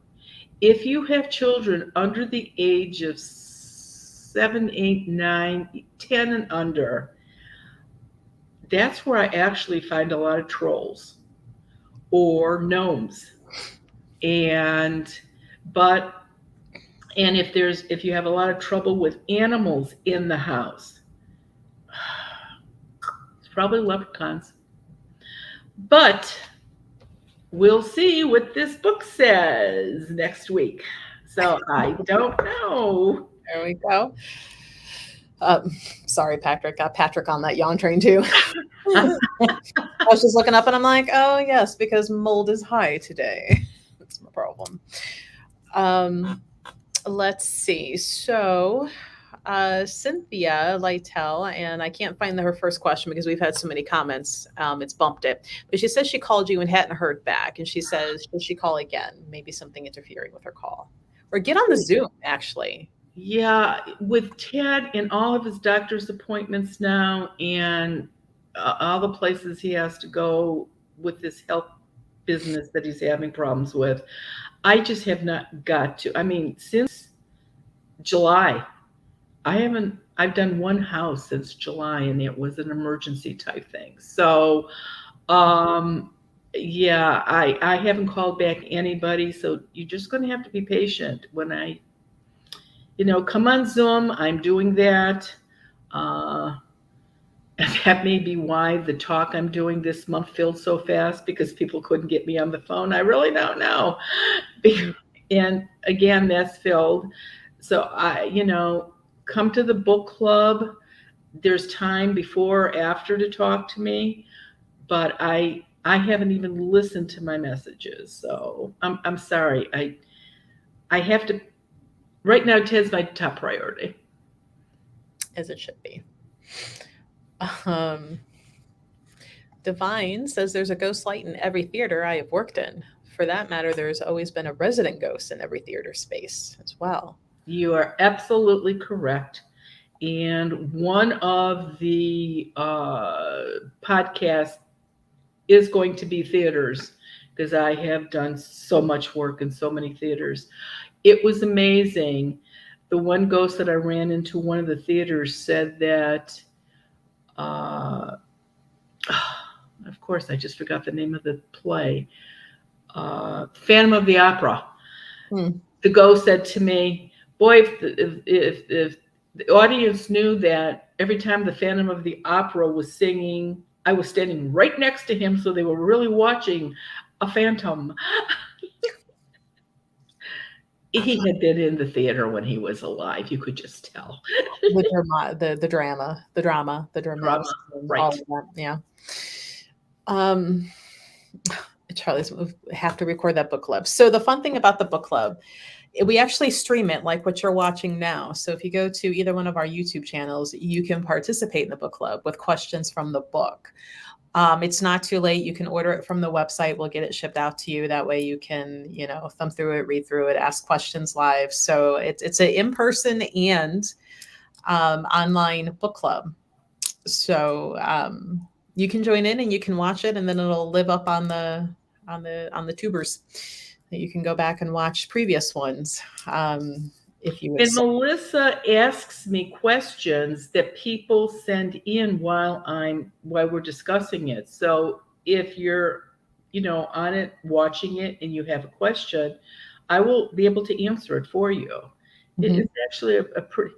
A: if you have children under the age of 7, 8, 9, 10 and under, that's where I actually find a lot of trolls or gnomes. And if you have a lot of trouble with animals in the house, it's probably leprechauns. But we'll see what this book says next week. So I don't know.
B: There we go. Sorry, Patrick. Got Patrick on that yawn train too. I was just looking up and I'm like, oh yes, because mold is high today. That's my problem. Let's see. So Cynthia Lytell, and I can't find her first question because we've had so many comments. It's bumped it. But she says she called you and hadn't heard back. And she says, should she call again? Maybe something interfering with her call. Or get on the Zoom, actually.
A: Yeah, with Ted and all of his doctor's appointments now and all the places he has to go with this health business that he's having problems with, I just have not got to. I mean, since July, I've done one house since July and it was an emergency type thing. So, yeah, I haven't called back anybody. So you're just going to have to be patient when I come on Zoom. I'm doing that. That may be why the talk I'm doing this month filled so fast because people couldn't get me on the phone. I really don't know. And again, that's filled. So come to the book club. There's time before or after to talk to me, but I haven't even listened to my messages. So I'm sorry. I have to. Right now, Ted's my top priority.
B: As it should be. Divine says there's a ghost light in every theater I have worked in. For that matter, there's always been a resident ghost in every theater space as well.
A: You are absolutely correct. And one of the podcasts is going to be theaters because I have done so much work in so many theaters. It was amazing. The one ghost that I ran into one of the theaters said that, of course, I just forgot the name of the play, Phantom of the Opera. The ghost said to me, boy, if the audience knew that every time the Phantom of the Opera was singing, I was standing right next to him, so they were really watching a phantom. He had been in the theater when he was alive. You could just tell.
B: The drama,
A: right?
B: All of that, yeah. Charlie's, we have to record that book club. So the fun thing about the book club, we actually stream it like what you're watching now. So if you go to either one of our YouTube channels, you can participate in the book club with questions from the book. It's not too late. You can order it from the website. We'll get it shipped out to you. That way you can, thumb through it, read through it, ask questions live. So it's an in-person and online book club. So you can join in and you can watch it, and then it'll live up on the tubers. You can go back and watch previous ones. If you would.
A: And Melissa asks me questions that people send in while we're discussing it. So if you're, on it, watching it, and you have a question, I will be able to answer it for you. Mm-hmm. It is actually a pretty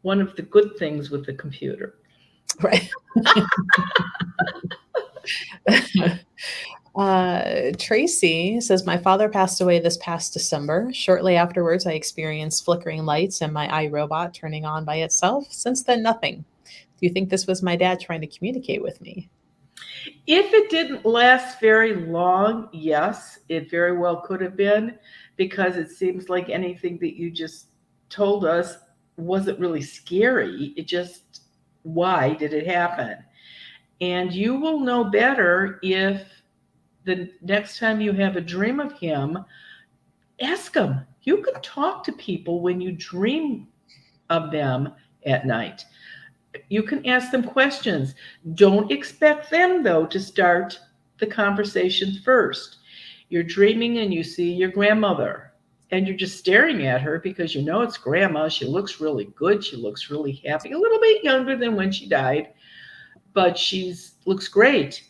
A: one of the good things with the computer.
B: Right. Tracy says, my father passed away this past December. Shortly afterwards, I experienced flickering lights and my iRobot turning on by itself. Since then, nothing. Do you think this was my dad trying to communicate with me?
A: If it didn't last very long, yes, it very well could have been, because it seems like anything that you just told us wasn't really scary. It just, why did it happen? And you will know better if the next time you have a dream of him, ask him. You can talk to people when you dream of them at night. You can ask them questions. Don't expect them, though, to start the conversation first. You're dreaming and you see your grandmother, and you're just staring at her because you know it's grandma. She looks really good. She looks really happy, a little bit younger than when she died, but she's looks great.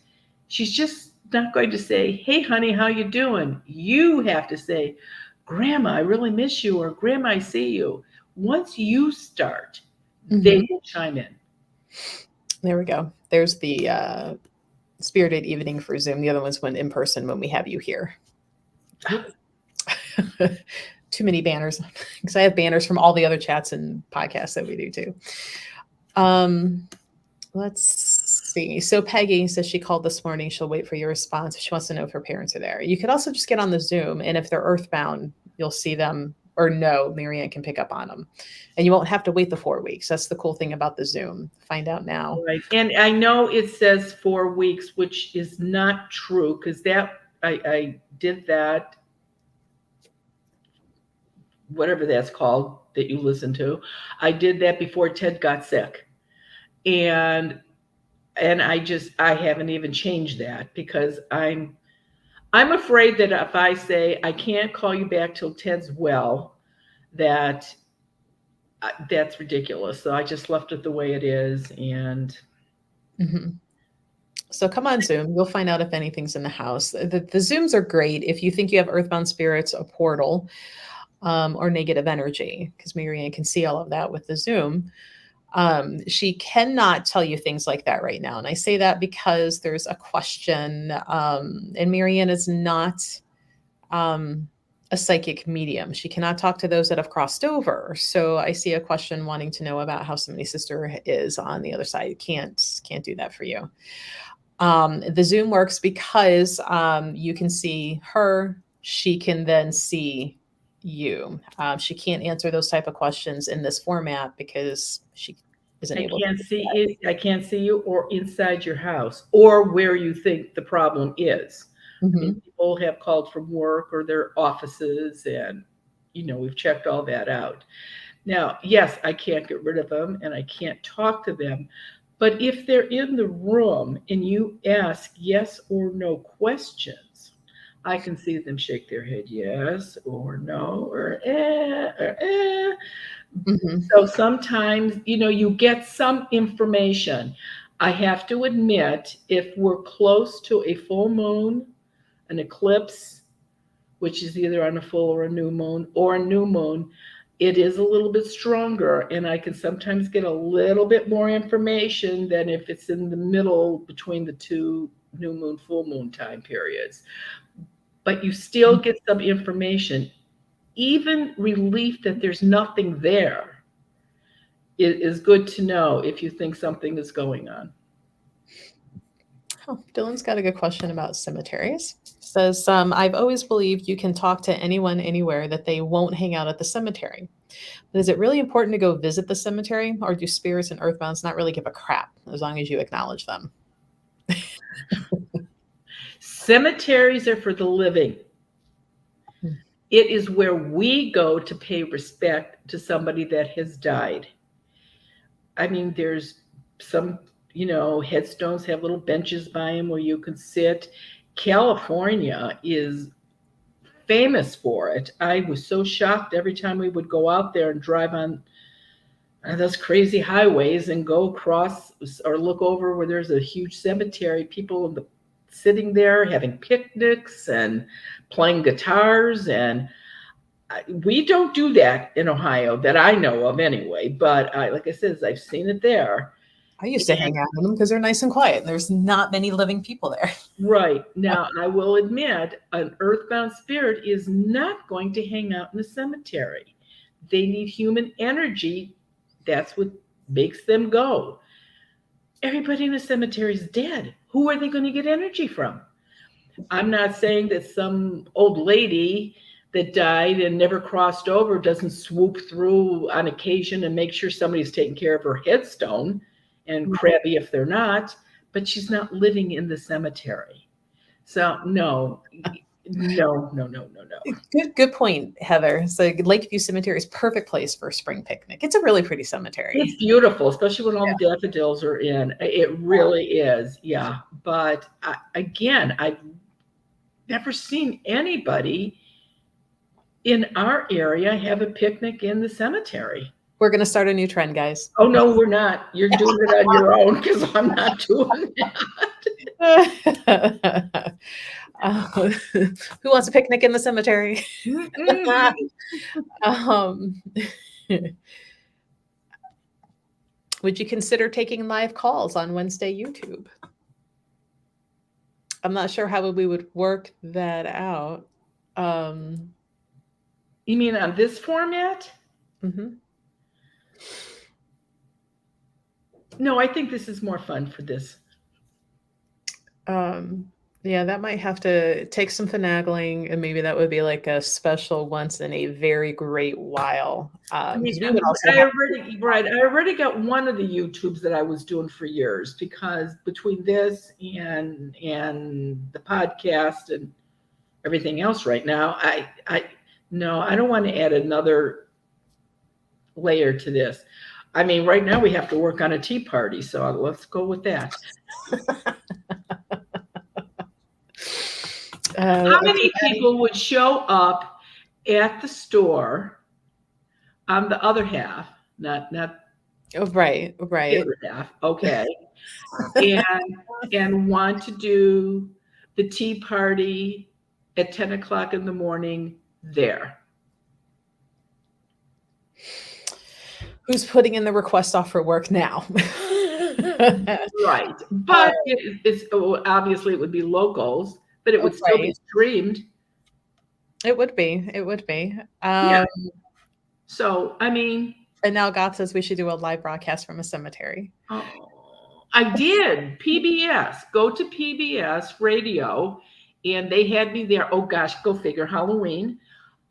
A: She's just not going to say, "Hey, honey, how you doing?" You have to say, "Grandma, I really miss you," or "Grandma, I see you." Once you start, they will chime in.
B: There we go. There's the spirited evening for Zoom. The other one's when in person when we have you here. Too many banners, because I have banners from all the other chats and podcasts that we do too. Let's see. So Peggy says she called this morning. She'll wait for your response. She wants to know if her parents are there. You could also just get on the Zoom, and if they're Earthbound, you'll see them, or no, Marianne can pick up on them. And you won't have to wait the 4 weeks. That's the cool thing about the Zoom. Find out now.
A: Right. And I know it says 4 weeks, which is not true, because that I did that, whatever that's called that you listen to. I did that before Ted got sick. And I haven't even changed that, because I'm afraid that if I say I can't call you back till Ted's well, that's ridiculous. So I just left it the way it is. And
B: so come on Zoom. You'll find out if anything's in the house. The Zooms are great if you think you have earthbound spirits, a portal, or negative energy, because Marianne can see all of that with the Zoom. She cannot tell you things like that right now. And I say that because there's a question, and Marianne is not a psychic medium. She cannot talk to those that have crossed over. So I see a question wanting to know about how somebody's sister is on the other side. Can't do that for you. The Zoom works because you can see her. She can then see you. She can't answer those type of questions in this format because she isn't able to see
A: it. I can't see you or inside your house or where you think the problem is. I mean, people have called from work or their offices, and we've checked all that out. Now, yes, I can't get rid of them and I can't talk to them, but if they're in the room and you ask yes or no questions, I can see them shake their head yes or no or eh. So sometimes, you get some information. I have to admit, if we're close to a full moon, an eclipse, which is either on a full or a new moon, it is a little bit stronger, and I can sometimes get a little bit more information than if it's in the middle between the two new moon, full moon time periods. But you still get some information. Even relief that there's nothing there is good to know if you think something is going on.
B: Oh, Dylan's got a good question about cemeteries. Says, I've always believed you can talk to anyone, anywhere, that they won't hang out at the cemetery. But is it really important to go visit the cemetery, or do spirits and earthbounds not really give a crap as long as you acknowledge them?
A: Cemeteries are for the living. It is where we go to pay respect to somebody that has died. I mean, there's some, headstones have little benches by them where you can sit. California is famous for it. I was so shocked every time we would go out there and drive on those crazy highways and go across or look over where there's a huge cemetery. People sitting there having picnics and playing guitars, and we don't do that in Ohio that I know of anyway. But like I said, I've seen it there,
B: I used to hang out with them because they're nice and quiet. There's not many living people there.
A: Right. Now, I will admit, an earthbound spirit is not going to hang out in a cemetery. They need human energy. That's what makes them go. Everybody in a cemetery is dead. Who are they going to get energy from? I'm not saying that some old lady that died and never crossed over doesn't swoop through on occasion and make sure somebody's taking care of her headstone, and crabby if they're not, but she's not living in the cemetery. So no.
B: Good point, Heather. So Lakeview Cemetery is a perfect place for a spring picnic. It's a really pretty cemetery.
A: It's beautiful, especially when all the daffodils are in. It really is, yeah. But again, I've never seen anybody in our area have a picnic in the cemetery.
B: We're going to start a new trend, guys.
A: Oh, no, we're not. You're doing it on your own because I'm not doing that.
B: Who wants a picnic in the cemetery? Would you consider taking live calls on Wednesday YouTube? I'm not sure how we would work that out.
A: You mean on this format?
B: Mm-hmm.
A: No, I think this is more fun for this.
B: Yeah, that might have to take some finagling, and maybe that would be like a special once in a very great while.
A: I already got one of the YouTubes that I was doing for years, because between this and the podcast and everything else right now, I don't want to add another layer to this. I mean, right now we have to work on a tea party, so let's go with that. How many people would show up at the store on the other half, not
B: right.
A: the other half, okay, and want to do the tea party at 10 o'clock in the morning there?
B: Who's putting in the request off for work now?
A: Right. But obviously it would be locals, but it would still be streamed.
B: It would be.
A: Yeah. So, I mean.
B: And now God says we should do a live broadcast from a cemetery.
A: Oh, I did. PBS. Go to PBS radio, and they had me there. Oh, gosh, go figure, Halloween.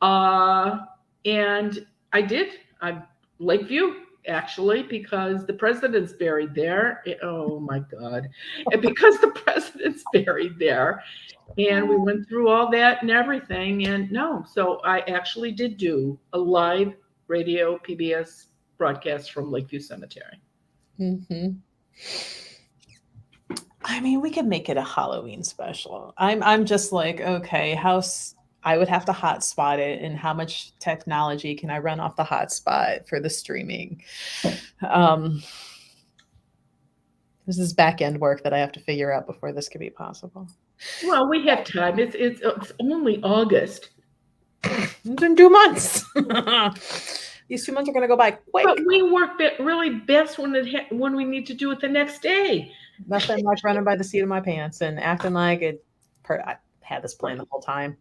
A: And I did. Lakeview, actually, because the president's buried there. Oh my God. And because the president's buried there, and we went through all that and everything. And so I actually did do a live radio PBS broadcast from Lakeview Cemetery.
B: Mm-hmm. I mean, we could make it a Halloween special. I'm just like, okay, I would have to hotspot it, and how much technology can I run off the hotspot for the streaming? This is back end work that I have to figure out before this could be possible.
A: Well, we have time. It's only August.
B: In 2 months. These 2 months are going to go by quick.
A: But we work really best when we need to do it the next day.
B: Nothing like running by the seat of my pants and acting like I had this plan the whole time.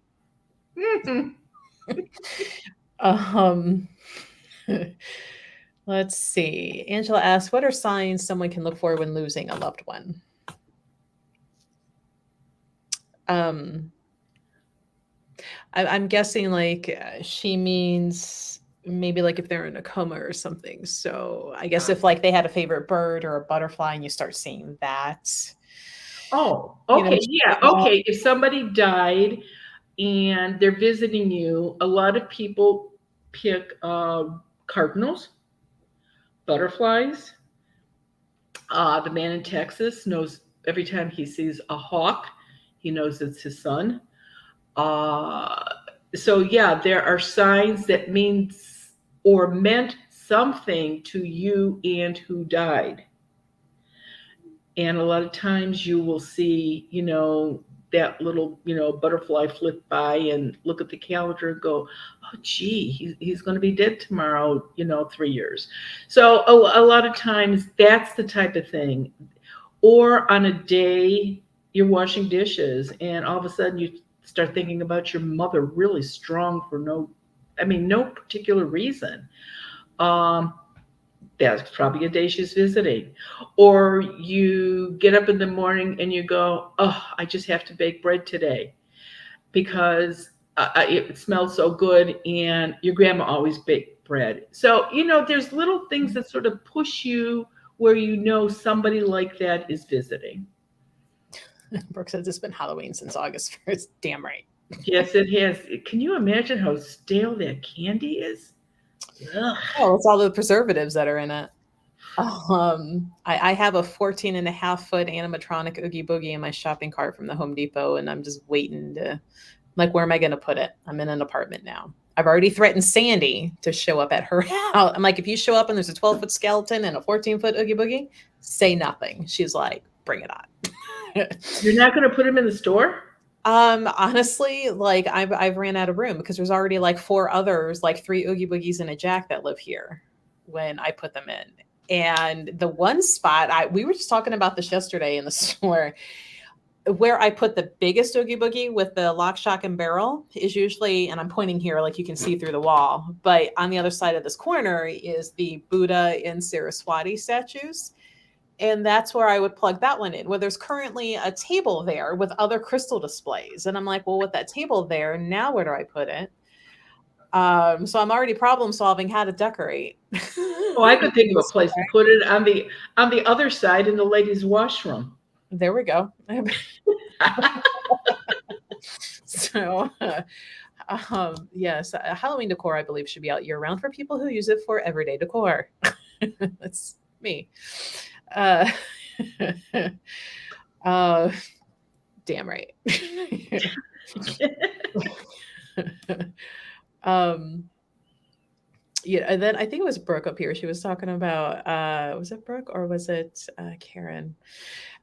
B: Let's see. Angela asks, what are signs someone can look for when losing a loved one? I'm guessing like she means maybe like if they're in a coma or something. So I guess if like they had a favorite bird or a butterfly and you start seeing that.
A: Oh, okay. Okay. If somebody died and they're visiting you, a lot of people pick cardinals, butterflies. The man in Texas knows every time he sees a hawk, he knows it's his son. So yeah, there are signs that means or meant something to you and who died. And a lot of times you will see, that little, butterfly flit by and look at the calendar and go, oh, gee, he's going to be dead tomorrow, 3 years. So a lot of times that's the type of thing. Or on a day you're washing dishes and all of a sudden you start thinking about your mother really strong for no particular reason. Um, that's probably a day she's visiting. Or you get up in the morning and you go, oh, I just have to bake bread today because it smells so good and your grandma always baked bread. So, there's little things that sort of push you where somebody like that is visiting.
B: Brooke says it's been Halloween since August 1st. Damn right.
A: Yes, it has. Can you imagine how stale that candy is? Ugh.
B: Oh, it's all the preservatives that are in it. I have a 14.5-foot animatronic Oogie Boogie in my shopping cart from the Home Depot, and I'm just waiting to, where am I going to put it? I'm in an apartment now. I've already threatened Sandy to show up at her house. I'm like, if you show up and there's a 12-foot skeleton and a 14-foot Oogie Boogie, say nothing. She's like, bring it on.
A: You're not going to put him in the store?
B: Honestly, I've ran out of room because there's already 4 others, 3 Oogie Boogies and a Jack that live here when I put them in. And the one spot, we were just talking about this yesterday in the store, where I put the biggest Oogie Boogie with the lock, shock, and barrel is usually, and I'm pointing here like you can see through the wall, but on the other side of this corner is the Buddha and Saraswati statues. And that's where I would plug that one in, where there's currently a table there with other crystal displays. And I'm like, well, with that table there, now where do I put it? So I'm already problem solving how to decorate.
A: Oh, I could think of a place to put it on the other side in the ladies' washroom.
B: There we go. So, yes, Halloween decor, I believe, should be out year round for people who use it for everyday decor. That's me. Damn right. Yeah, and then I think it was Brooke up here. She was talking about was it Brooke or was it Karen?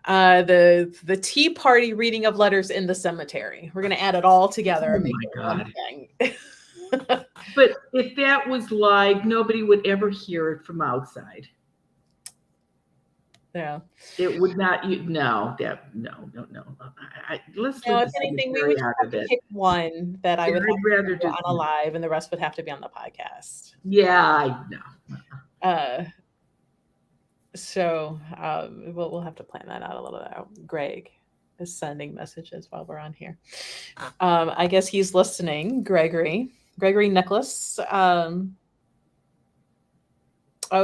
B: The Tea Party reading of letters in the cemetery. We're gonna add it all together.
A: Oh my God. But if that was live, nobody would ever hear it from outside.
B: Yeah.
A: It would not. No. Let's
B: if anything, we would have to pick one that I would rather do on a live, and the rest would have to be on the podcast.
A: Yeah, I know.
B: So we'll have to plan that out a little bit. Greg is sending messages while we're on here. I guess he's listening. Gregory Nicholas.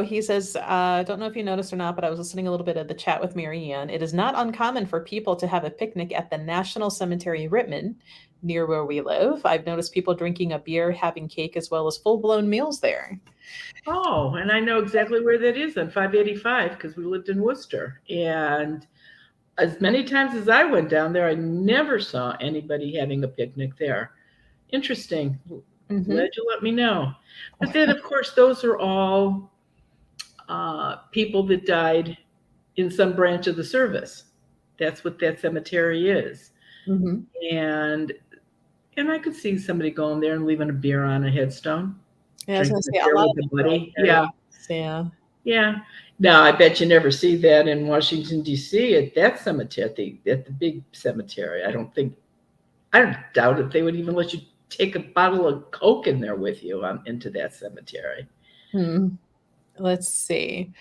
B: He says, don't know if you noticed or not, but I was listening a little bit of the chat with Marianne. It is not uncommon for people to have a picnic at the National Cemetery Rittman, near where we live. I've noticed people drinking a beer, having cake, as well as full-blown meals there.
A: Oh, and I know exactly where that is on 585 because we lived in Worcester. And as many times as I went down there, I never saw anybody having a picnic there. Interesting. Mm-hmm. Glad you let me know. But then, of course, those are all people that died in some branch of the service. That's what that cemetery is.
B: Mm-hmm.
A: And I could see somebody going there and leaving a beer on a headstone.
B: Yeah, I was going to say a lot of
A: buddy. Yeah.
B: Yeah.
A: Now, I bet you never see that in Washington, D.C. at that cemetery, at the big cemetery. I doubt if they would even let you take a bottle of Coke in there with you into that cemetery.
B: Let's see.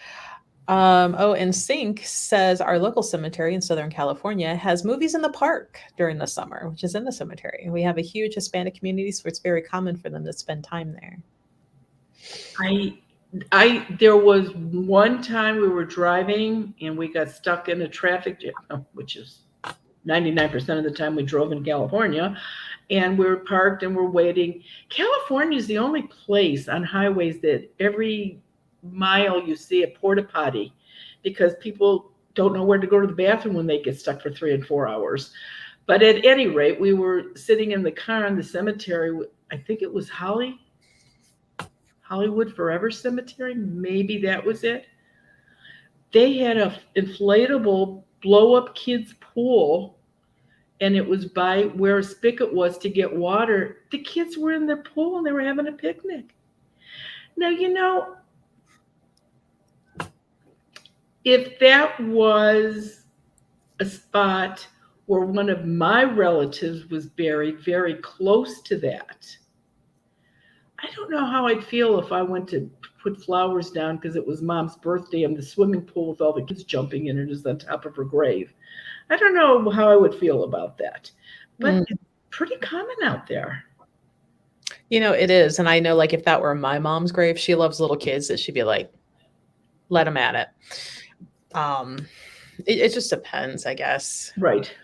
B: And Sync says our local cemetery in Southern California has movies in the park during the summer, which is in the cemetery. We have a huge Hispanic community, so it's very common for them to spend time there.
A: There was one time we were driving and we got stuck in a traffic jam, which is 99% of the time we drove in California, and we were parked and we're waiting. California is the only place on highways that every mile you see a porta potty because people don't know where to go to the bathroom when they get stuck for 3 and 4 hours. But at any rate, we were sitting in the car in the cemetery. I think it was Hollywood Forever Cemetery. Maybe that was it. They had a inflatable blow-up kids pool, and it was by where a spigot was to get water. The kids were in their pool and they were having a picnic. Now, if that was a spot where one of my relatives was buried very close to that, I don't know how I'd feel if I went to put flowers down because it was mom's birthday and the swimming pool with all the kids jumping in it is on top of her grave. I don't know how I would feel about that, but it's pretty common out there.
B: It is. And I know, like, if that were my mom's grave, she loves little kids, that she'd be like, let them at it. It just depends, I guess.
A: Right.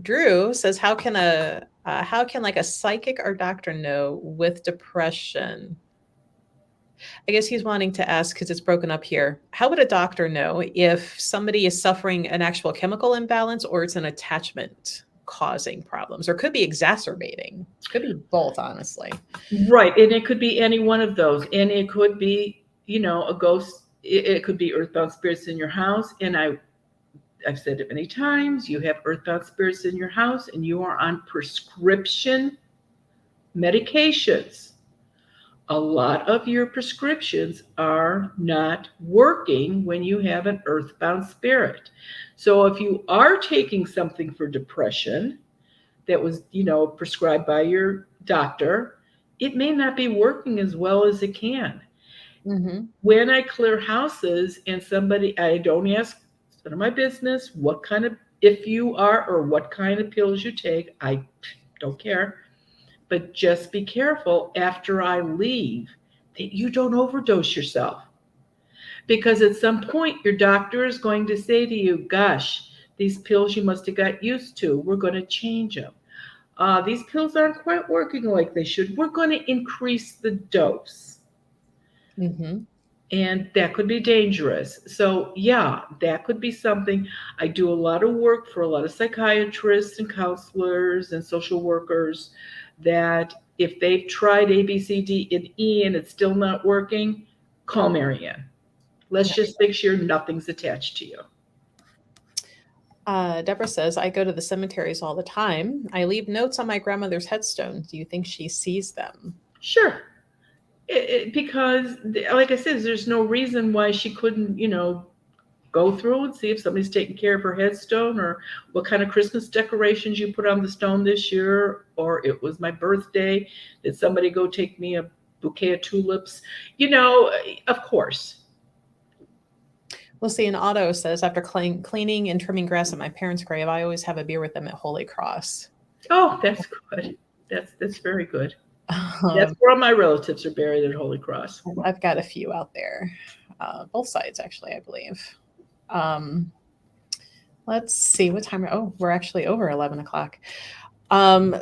B: Drew says, how can like a psychic or doctor know with depression? I guess he's wanting to ask, because it's broken up here. How would a doctor know if somebody is suffering an actual chemical imbalance or it's an attachment causing problems, or could be exacerbating? Could be both, honestly.
A: Right. And it could be any one of those. And it could be, a ghost. It could be earthbound spirits in your house. And I've said it many times, you have earthbound spirits in your house and you are on prescription medications. A lot of your prescriptions are not working when you have an earthbound spirit. So if you are taking something for depression that was, prescribed by your doctor, it may not be working as well as it can.
B: Mm-hmm.
A: When I clear houses and I don't ask, it's none of my business what kind of, if you are, or what kind of pills you take, I don't care. But just be careful after I leave that you don't overdose yourself. Because at some point, your doctor is going to say to you, gosh, these pills you must have got used to, we're going to change them. These pills aren't quite working like they should. We're going to increase the dose.
B: Mm-hmm.
A: And that could be dangerous. So, yeah, that could be something. I do a lot of work for a lot of psychiatrists and counselors and social workers that if they've tried A, B, C, D, and E and it's still not working, call Marianne. Let's just make sure nothing's attached to you.
B: Deborah says, I go to the cemeteries all the time. I leave notes on my grandmother's headstone. Do you think she sees them?
A: Sure. Because, like I said, there's no reason why she couldn't, go through and see if somebody's taking care of her headstone, or what kind of Christmas decorations you put on the stone this year, or it was my birthday. Did somebody go take me a bouquet of tulips? Of course.
B: We'll see. And Otto says, after cleaning and trimming grass at my parents' grave, I always have a beer with them at Holy Cross.
A: Oh, that's good. That's very good. That's where all my relatives are buried, at Holy Cross.
B: I've got a few out there, both sides, actually, I believe. Let's see what time. We're actually over 11 o'clock.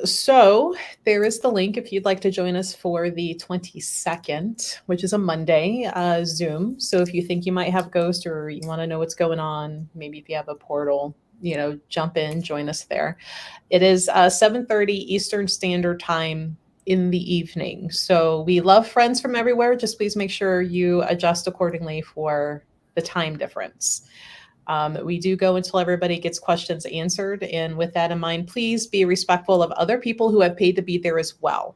B: So there is the link if you'd like to join us for the 22nd, which is a Monday, Zoom. So if you think you might have ghosts, or you want to know what's going on, maybe if you have a portal, jump in, join us there. It is 7:30 Eastern Standard Time in the evening. So we love friends from everywhere. Just please make sure you adjust accordingly for the time difference. We do go until everybody gets questions answered. And with that in mind, please be respectful of other people who have paid to be there as well.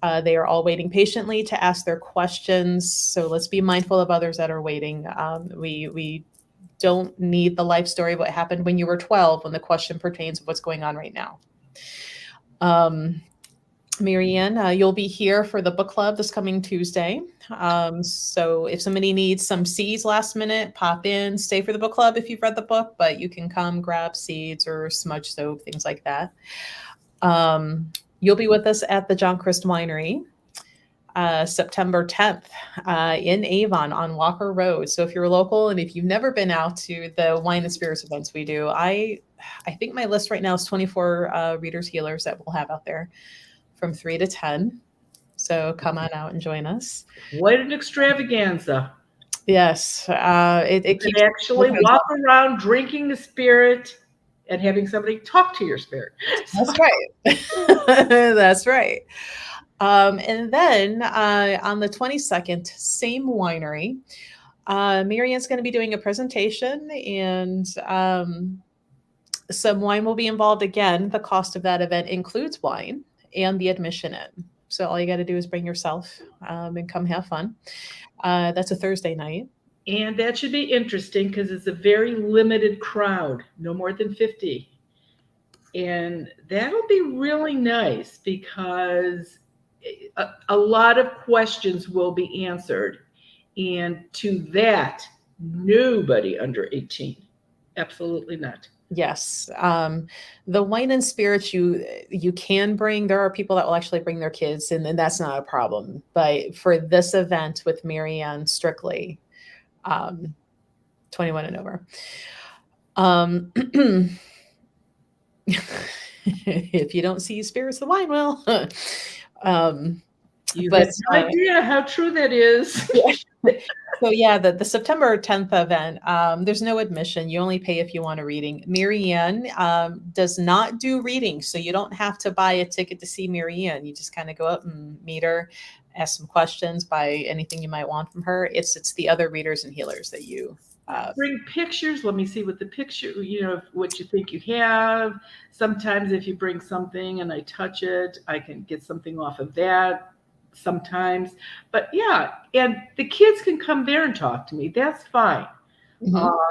B: They are all waiting patiently to ask their questions. So let's be mindful of others that are waiting. We don't need the life story of what happened when you were 12 when the question pertains to what's going on right now. Marianne, you'll be here for the book club this coming Tuesday. So if somebody needs some seeds last minute, pop in, stay for the book club if you've read the book, but you can come grab seeds or smudge soap, things like that. You'll be with us at the John Christ Winery, September 10th, in Avon on Walker Road. So if you're local and if you've never been out to the wine and spirits events we do, I think my list right now is 24 readers, healers that we'll have out there from 3 to 10. So come on out and join us.
A: What an extravaganza.
B: Yes. It
A: can actually walk around drinking the spirit and having somebody talk to your spirit.
B: That's right. That's right. And then on the 22nd, same winery, Marianne's going to be doing a presentation, and Some wine will be involved. Again, the cost of that event includes wine and the admission in. So all you got to do is bring yourself and come have fun. That's a Thursday night.
A: And that should be interesting because it's a very limited crowd, no more than 50. And that'll be really nice because a lot of questions will be answered. And to that, nobody under 18. Absolutely not.
B: Yes. The wine and spirits you can bring. There are people that will actually bring their kids, and that's not a problem. But for this event with Marianne strictly, 21 and over. If you don't see spirits, the wine will.
A: You have no idea how true that is.
B: So yeah, the September 10th event, there's no admission. You only pay if you want a reading. Marianne does not do readings, so you don't have to buy a ticket to see Marianne. You just kind of go up and meet her, ask some questions, buy anything you might want from her. It's the other readers and healers that you
A: bring pictures. Let me see what the picture, what you think you have. Sometimes if you bring something and I touch it, I can get something off of that. Sometimes, but yeah, and the kids can come there and talk to me. That's fine. And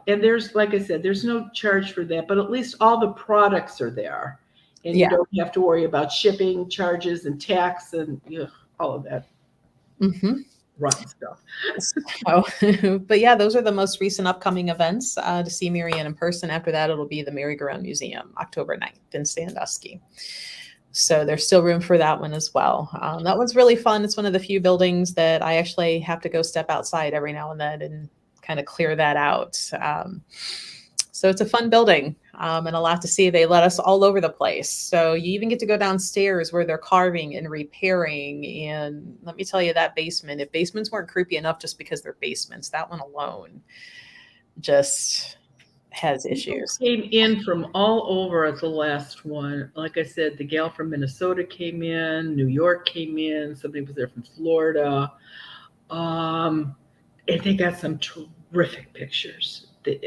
A: there's, like I said, there's no charge for that, but at least all the products are there, and you don't have to worry about shipping charges and tax and all of that rotten stuff.
B: But yeah, those are the most recent upcoming events to see Marianne in person. After that, it'll be the Merry-Go-Round Museum, October 9th in Sandusky. So there's still room for that one as well. That one's really fun. It's one of the few buildings that I actually have to go step outside every now and then and kind of clear that out. So it's a fun building and a lot to see. They let us all over the place. So you even get to go downstairs where they're carving and repairing. And let me tell you, that basement, if basements weren't creepy enough just because they're basements, that one alone just has issues.
A: Came in from all over at the last one. Like I said, the gal from Minnesota came in, New York came in, somebody was there from Florida. And they got some terrific pictures. The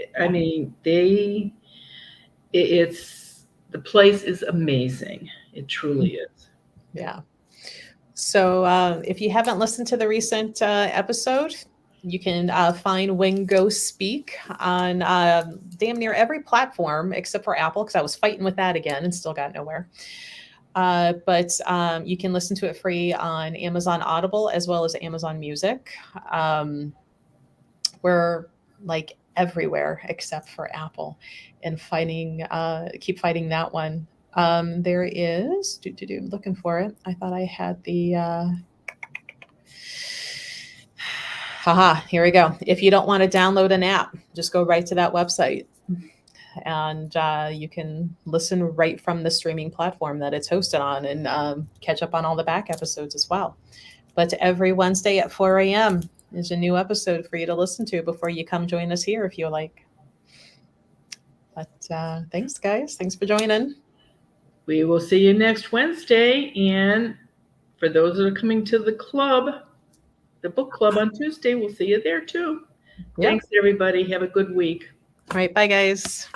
A: place is amazing. It truly is.
B: Yeah. So if you haven't listened to the recent episode, you can find When Ghosts Speak on damn near every platform except for Apple, because I was fighting with that again and still got nowhere. But you can listen to it free on Amazon Audible as well as Amazon Music. We're like everywhere except for Apple, and keep fighting that one. There is looking for it. I thought I had the here we go. If you don't want to download an app, just go right to that website, and you can listen right from the streaming platform that it's hosted on, and catch up on all the back episodes as well. But every Wednesday at 4 a.m. is a new episode for you to listen to before you come join us here if you like. But thanks, guys. Thanks for joining.
A: We will see you next Wednesday. And for those that are coming to the book club on Tuesday, we'll see you there too. Yep. Thanks, everybody. Have a good week.
B: All right. Bye, guys.